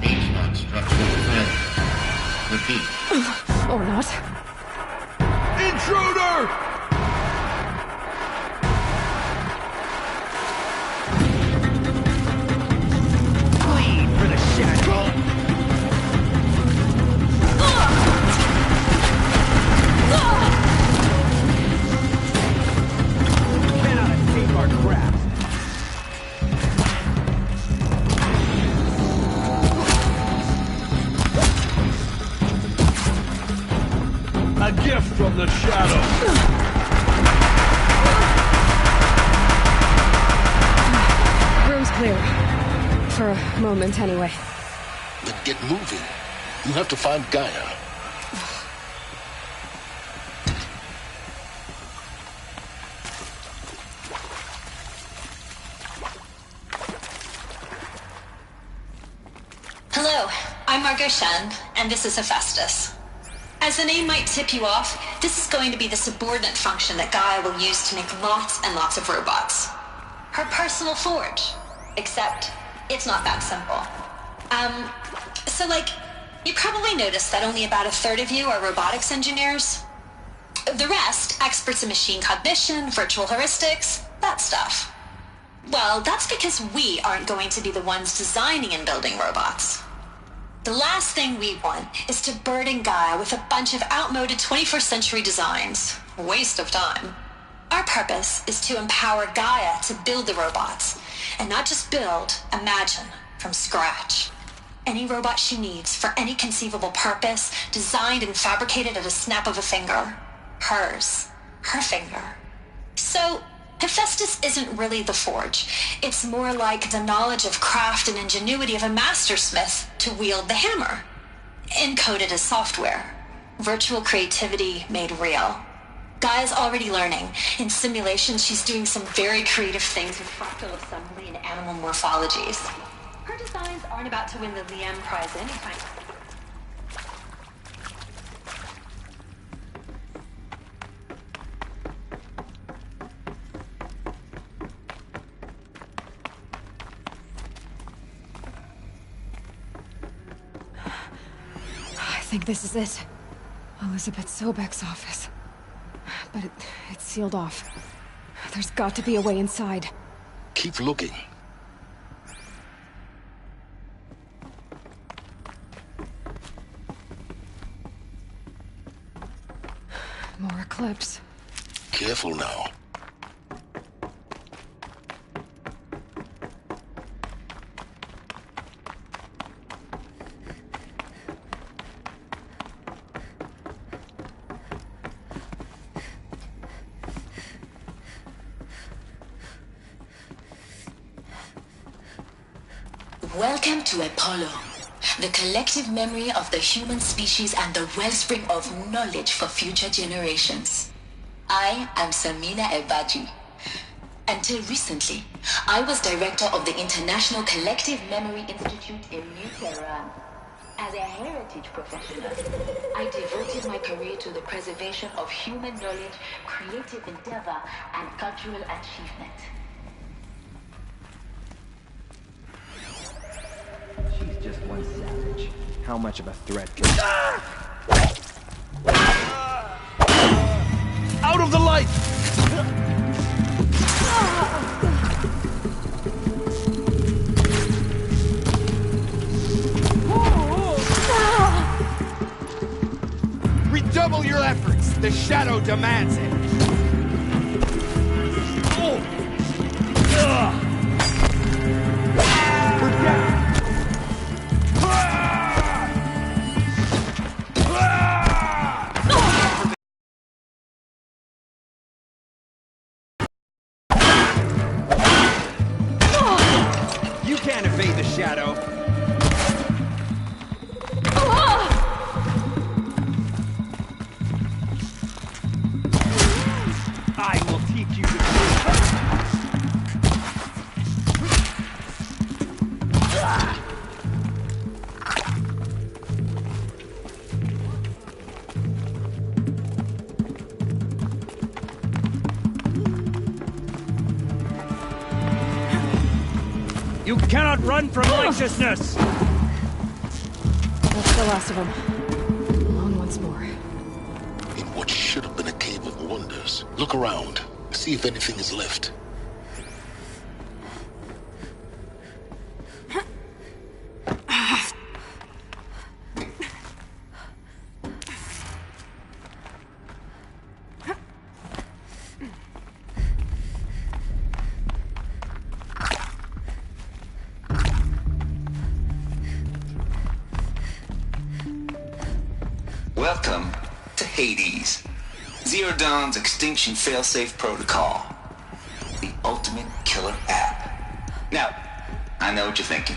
H-lock structure failure. Repeat. Or not. Intruder! Bleed for the shadow. Cannot escape our grasp. A gift from the shadow. Room's clear. For a moment, anyway. Then get moving. You have to find Gaia. Hello, I'm Margot Shand, and this is Hephaestus. As the name might tip you off, this is going to be the subordinate function that Gaia will use to make lots and lots of robots. Her personal forge. Except, it's not that simple. You probably noticed that only about a third of you are robotics engineers. The rest, experts in machine cognition, virtual heuristics, that stuff. Well, that's because we aren't going to be the ones designing and building robots. The last thing we want is to burden Gaia with a bunch of outmoded 21st century designs. Waste of time. Our purpose is to empower Gaia to build the robots, and not just build, imagine, from scratch. Any robot she needs for any conceivable purpose, designed and fabricated at a snap of a finger. Hers. Her finger. So, Hephaestus isn't really the forge. It's more like the knowledge of craft and ingenuity of a mastersmith to wield the hammer. Encoded as software. Virtual creativity made real. Gaia's already learning. In simulations, she's doing some very creative things with fractal assembly and animal morphologies. Her designs aren't about to win the Liam Prize anytime soon. I think this is it. Elizabeth Sobek's office. But it's sealed off. There's got to be a way inside. Keep looking. More Eclipse. Careful now. Welcome to Apollo, the collective memory of the human species and the wellspring of knowledge for future generations. I am Samina Ebaji. Until recently, I was director of the International Collective Memory Institute in New Tehran. As a heritage professional, I devoted my career to the preservation of human knowledge, creative endeavor, and cultural achievement. She's just one savage. How much of a threat can... Out of the light! Redouble your efforts. The shadow demands it. We're down. You can't evade the shadow. I will teach you to You cannot run from righteousness! That's the last of them. Along once more. In what should have been a cave of wonders. Look around. See if anything is left. Welcome to Hades. Zero Dawn's Extinction Failsafe Protocol. The ultimate killer app. Now, I know what you're thinking.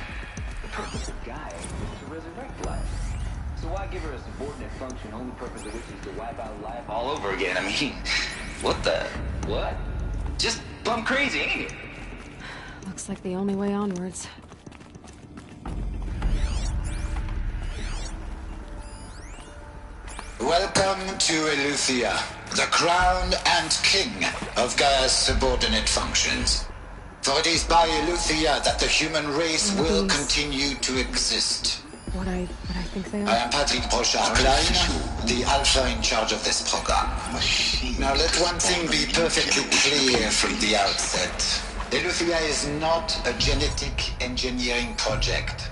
The purpose of Gaia is to resurrect life. So why give her a subordinate function, only purpose of which is to wipe out life all over again? I mean, what? Just plumb crazy, ain't it? Looks like the only way onwards. Welcome to Eleuthia, the crown and king of Gaia's subordinate functions. For it is by Eleuthia that the human race will continue to exist. What I think they are? I am Patrick Brochard-Klein, the Alpha in charge of this program. Now let one thing be perfectly clear from the outset. Eleuthia is not a genetic engineering project.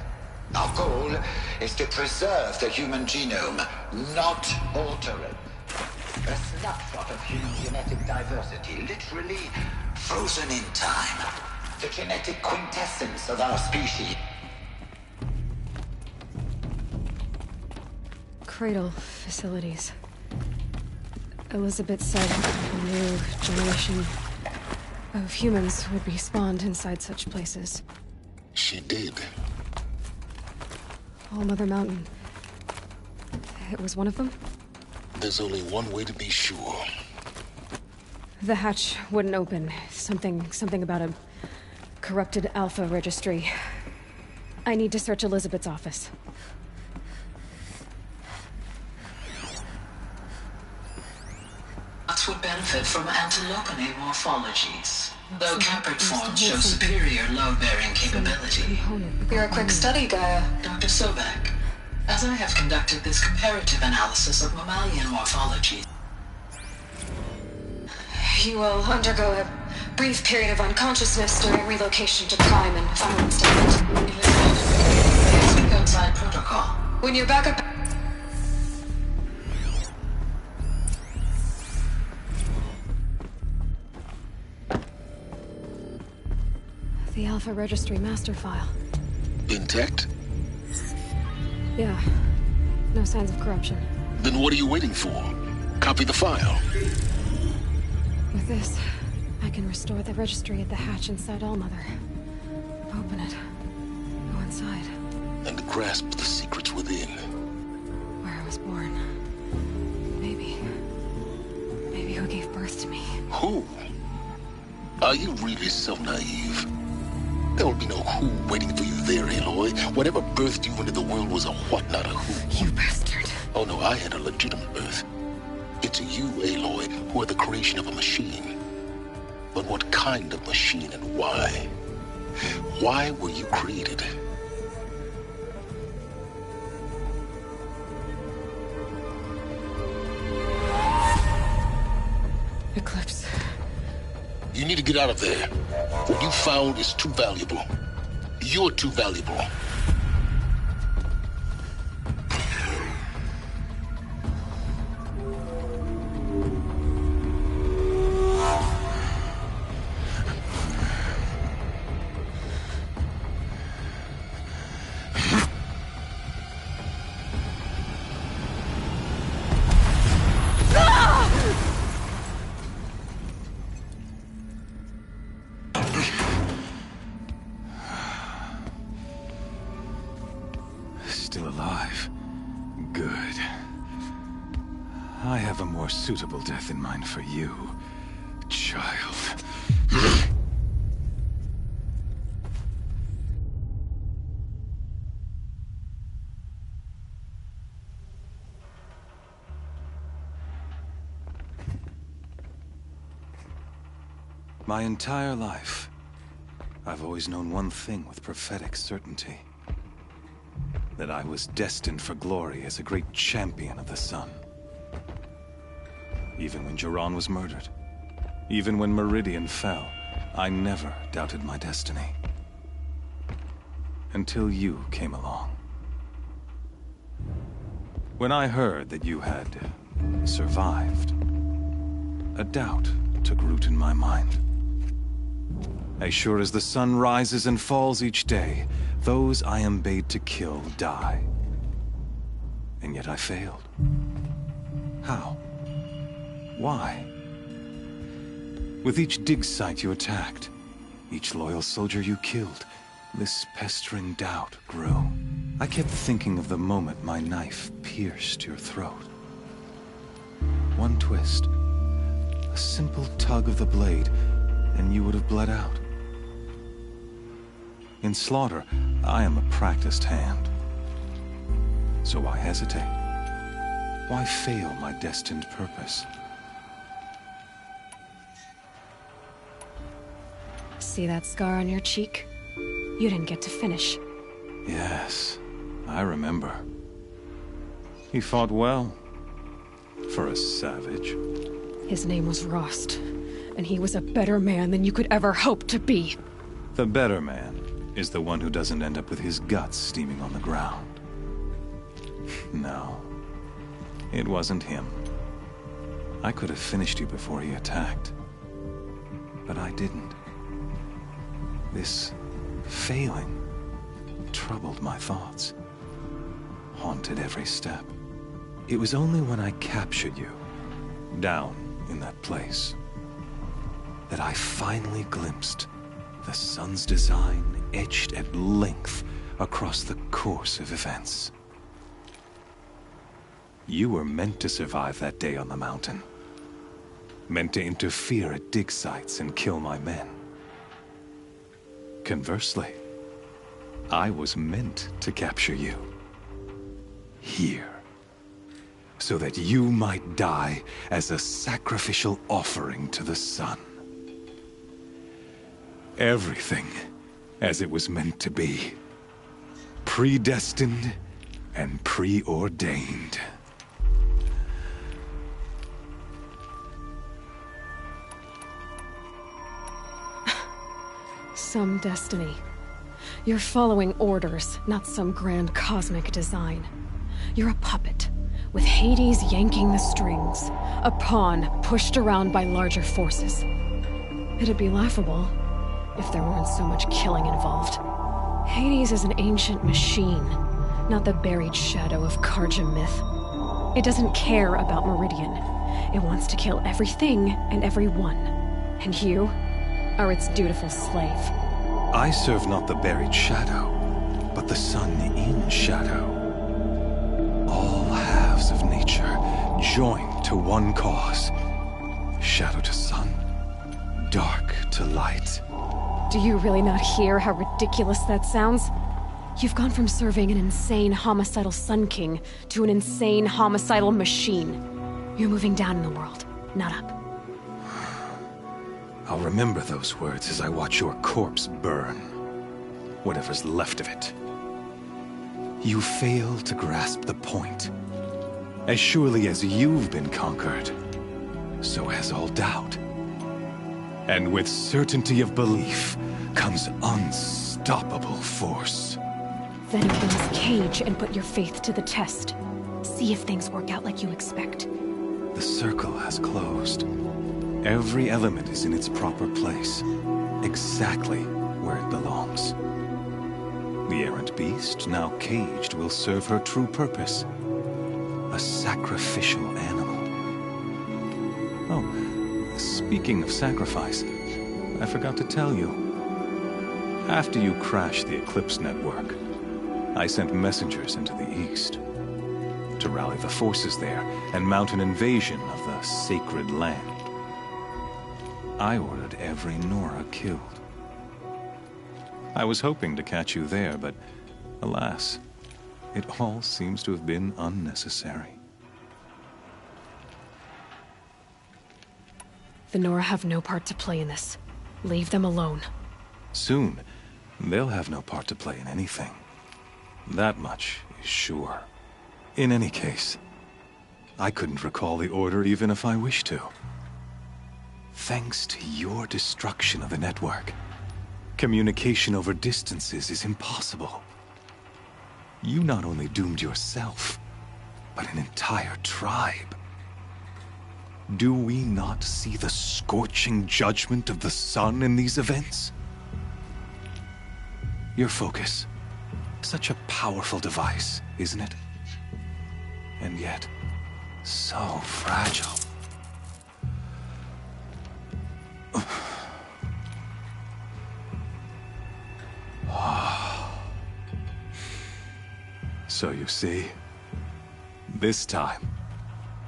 Our goal is to preserve the human genome, not alter it. A snapshot of human genetic diversity, literally frozen in time. The genetic quintessence of our species. Cradle facilities. Elizabeth said a new generation of humans would be spawned inside such places. She did. All Mother Mountain. It was one of them? There's only one way to be sure. The hatch wouldn't open. Something about a corrupted Alpha registry. I need to search Elizabeth's office. Us would benefit from antilopinate morphologies, though Caprid forms show superior load-bearing capability. You're a quick study, Gaia. Dr. Sobek, as I have conducted this comparative analysis of mammalian morphology, You will undergo a brief period of unconsciousness during relocation to Prime and final installment. Speak outside protocol. When you're back up... The Alpha Registry master file. Intact? Yeah. No signs of corruption. Then what are you waiting for? Copy the file. With this, I can restore the registry at the hatch inside Allmother. Open it. Go inside. And grasp the secrets within. Where I was born. Maybe who gave birth to me. Who? Are you really so naive? There will be no who waiting for you there, Aloy. Whatever birthed you into the world was a what, not a who. You bastard. Oh no, I had a legitimate birth. It's you, Aloy, who are the creation of a machine. But what kind of machine and why? Why were you created? Eclipse. You need to get out of there. What you found is too valuable. You're too valuable. Still alive. Good. I have a more suitable death in mind for you, child. My entire life, I've always known one thing with prophetic certainty. That I was destined for glory as a great champion of the sun. Even when Jiran was murdered, even when Meridian fell, I never doubted my destiny. Until you came along. When I heard that you had survived, a doubt took root in my mind. As sure as the sun rises and falls each day, those I am bade to kill die. And yet I failed. How? Why? With each dig site you attacked, each loyal soldier you killed, this pestering doubt grew. I kept thinking of the moment my knife pierced your throat. One twist, a simple tug of the blade, and you would have bled out. In slaughter, I am a practiced hand. So why hesitate? Why fail my destined purpose? See that scar on your cheek? You didn't get to finish. Yes, I remember. He fought well. For a savage. His name was Rost, and he was a better man than you could ever hope to be. The better man is the one who doesn't end up with his guts steaming on the ground. No, it wasn't him. I could have finished you before he attacked. But I didn't. This failing troubled my thoughts, haunted every step. It was only when I captured you, down in that place, that I finally glimpsed the sun's design etched at length across the course of events. You were meant to survive that day on the mountain. Meant to interfere at dig sites and kill my men. Conversely, I was meant to capture you. Here. So that you might die as a sacrificial offering to the sun. Everything as it was meant to be. Predestined and preordained. Some destiny. You're following orders, not some grand cosmic design. You're a puppet, with Hades yanking the strings, a pawn pushed around by larger forces. It'd be laughable if there weren't so much killing involved. Hades is an ancient machine, not the buried shadow of Karja myth. It doesn't care about Meridian. It wants to kill everything and everyone. And you are its dutiful slave. I serve not the buried shadow, but the sun in shadow. All halves of nature joined to one cause. Shadow to sun, dark to light. Do you really not hear how ridiculous that sounds? You've gone from serving an insane homicidal Sun King to an insane homicidal machine. You're moving down in the world, not up. I'll remember those words as I watch your corpse burn. Whatever's left of it. You fail to grasp the point. As surely as you've been conquered, so has all doubt. And with certainty of belief comes unstoppable force. Then open this cage and put your faith to the test. See if things work out like you expect. The circle has closed. Every element is in its proper place, exactly where it belongs. The errant beast, now caged, will serve her true purpose. A sacrificial animal. Oh, speaking of sacrifice, I forgot to tell you. After you crashed the Eclipse network, I sent messengers into the east to rally the forces there and mount an invasion of the sacred land. I ordered every Nora killed. I was hoping to catch you there, but alas, it all seems to have been unnecessary. The Nora have no part to play in this. Leave them alone. Soon, they'll have no part to play in anything. That much is sure. In any case, I couldn't recall the Order even if I wished to. Thanks to your destruction of the network, communication over distances is impossible. You not only doomed yourself, but an entire tribe. Do we not see the scorching judgment of the sun in these events? Your focus. Such a powerful device, isn't it? And yet, so fragile. So you see, this time,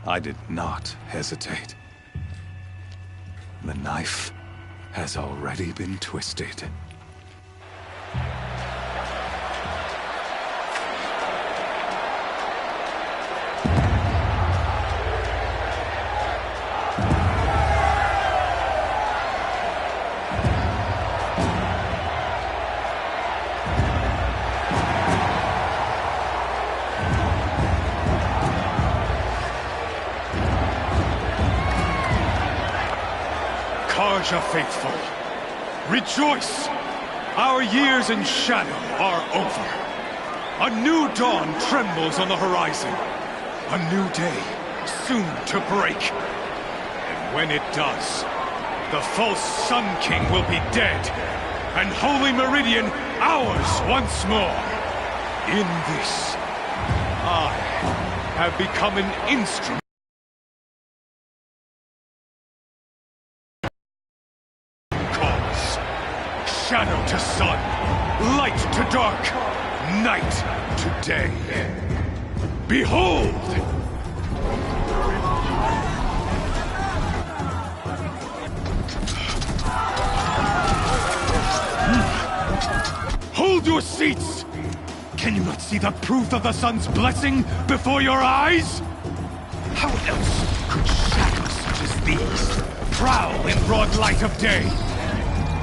I did not hesitate. The knife has already been twisted. Carja faithful, rejoice! Our years in shadow are over. A new dawn trembles on the horizon. A new day soon to break. And when it does, the false Sun King will be dead, and Holy Meridian ours once more. In this, I have become an instrument. Shadow to sun, light to dark, night to day. Behold! Hold your seats! Can you not see the proof of the sun's blessing before your eyes? How else could shadows such as these prowl in broad light of day?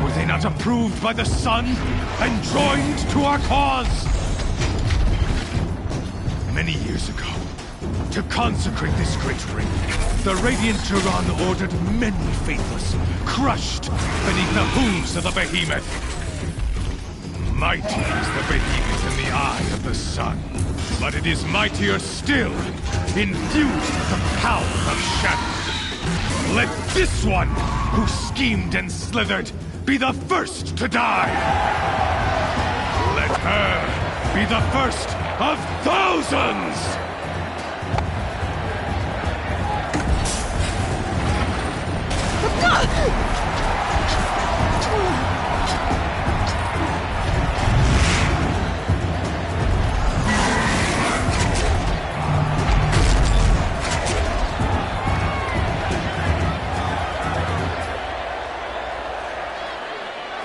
Were they not approved by the sun and joined to our cause? Many years ago, to consecrate this great ring, the Radiant Turan ordered many faithless, crushed beneath the hooves of the behemoth. Mighty is the behemoth in the eye of the sun, but it is mightier still, infused with the power of shadow. Let this one, who schemed and slithered, be the first to die! Let her be the first of thousands!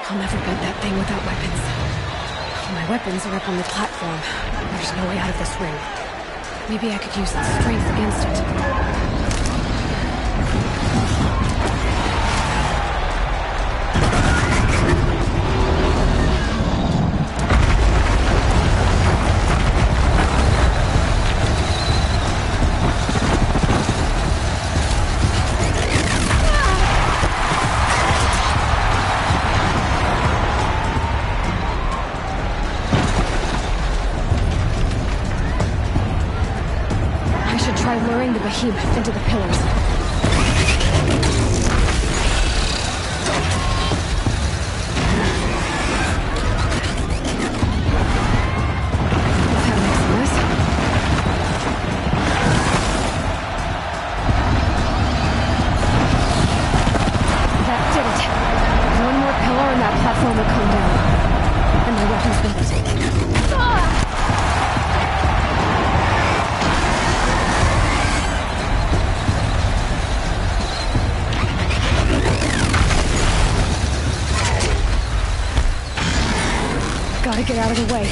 I'll never build that thing without weapons. My weapons are up on the platform. There's no way out of this ring. Maybe I could use its strength against it. Luring the behemoth into the pillars. That makes noise. That did it. One more pillar and that platform will come down. And my weapons will be taken. Ah! Gotta get out of the way.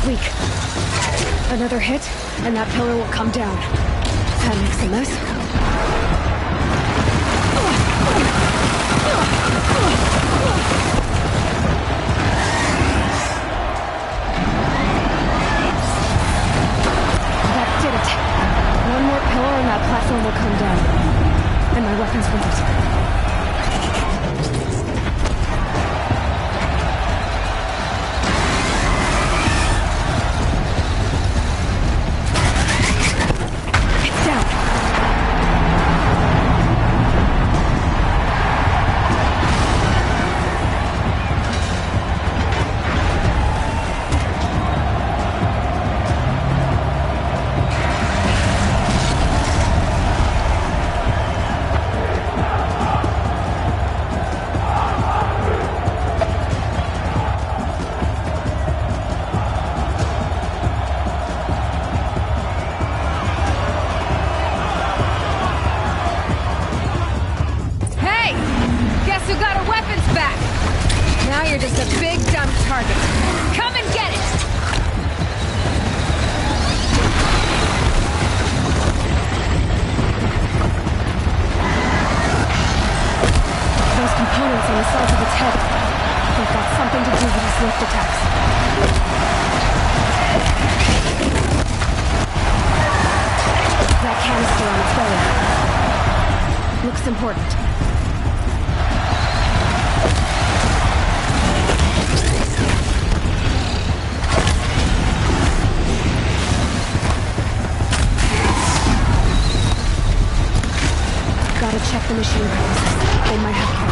weak. Another hit, and that pillar will come down. That makes a mess. That did it. One more pillar and that platform will come down. And my weapons with it. Check the machine premises. They might have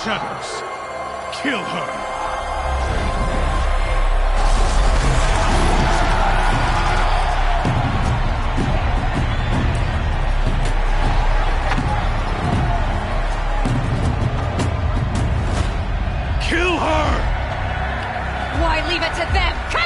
Shadows. Kill her. Why leave it to them?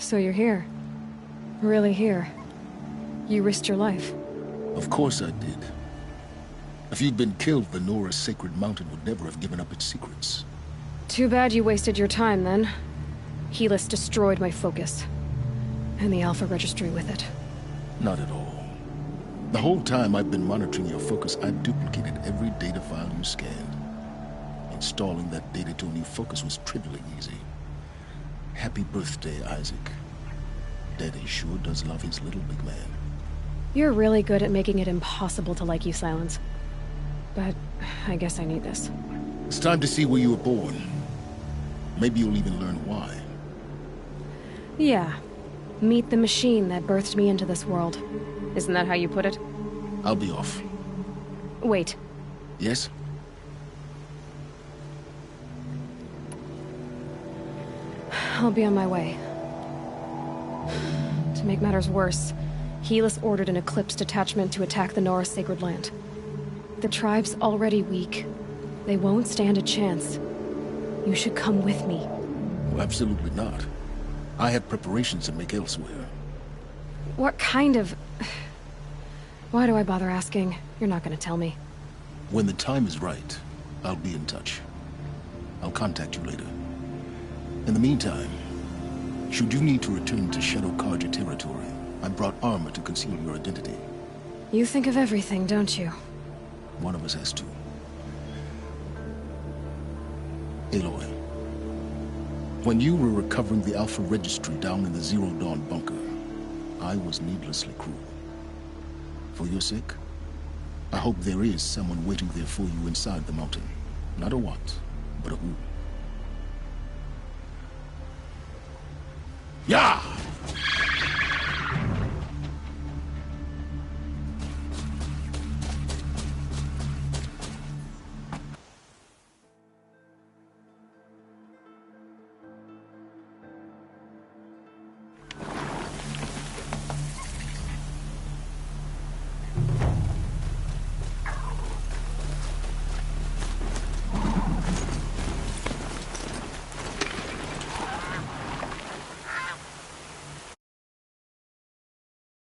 So you're here. Really here. You risked your life. Of course I did. If you'd been killed, the Nora's Sacred Mountain would never have given up its secrets. Too bad you wasted your time, then. Helis destroyed my focus. And the Alpha Registry with it. Not at all. The whole time I've been monitoring your focus, I've duplicated every data file you scanned. Installing that data to a new focus was trivially easy. Happy birthday, Isaac. Daddy sure does love his little big man. You're really good at making it impossible to like you, Silence. But I guess I need this. It's time to see where you were born. Maybe you'll even learn why. Yeah. Meet the machine that birthed me into this world. Isn't that how you put it? I'll be off. Wait. Yes? I'll be on my way. To make matters worse, Helis ordered an Eclipse detachment to attack the Nora Sacred Land. The tribe's already weak. They won't stand a chance. You should come with me. Well, absolutely not. I have preparations to make elsewhere. What kind of... Why do I bother asking? You're not gonna tell me. When the time is right, I'll be in touch. I'll contact you later. In the meantime, should you need to return to Shadow Carja territory, I brought armor to conceal your identity. You think of everything, don't you? One of us has to. Aloy, when you were recovering the Alpha Registry down in the Zero Dawn bunker, I was needlessly cruel. For your sake, I hope there is someone waiting there for you inside the mountain. Not a what, but a who. Yeah!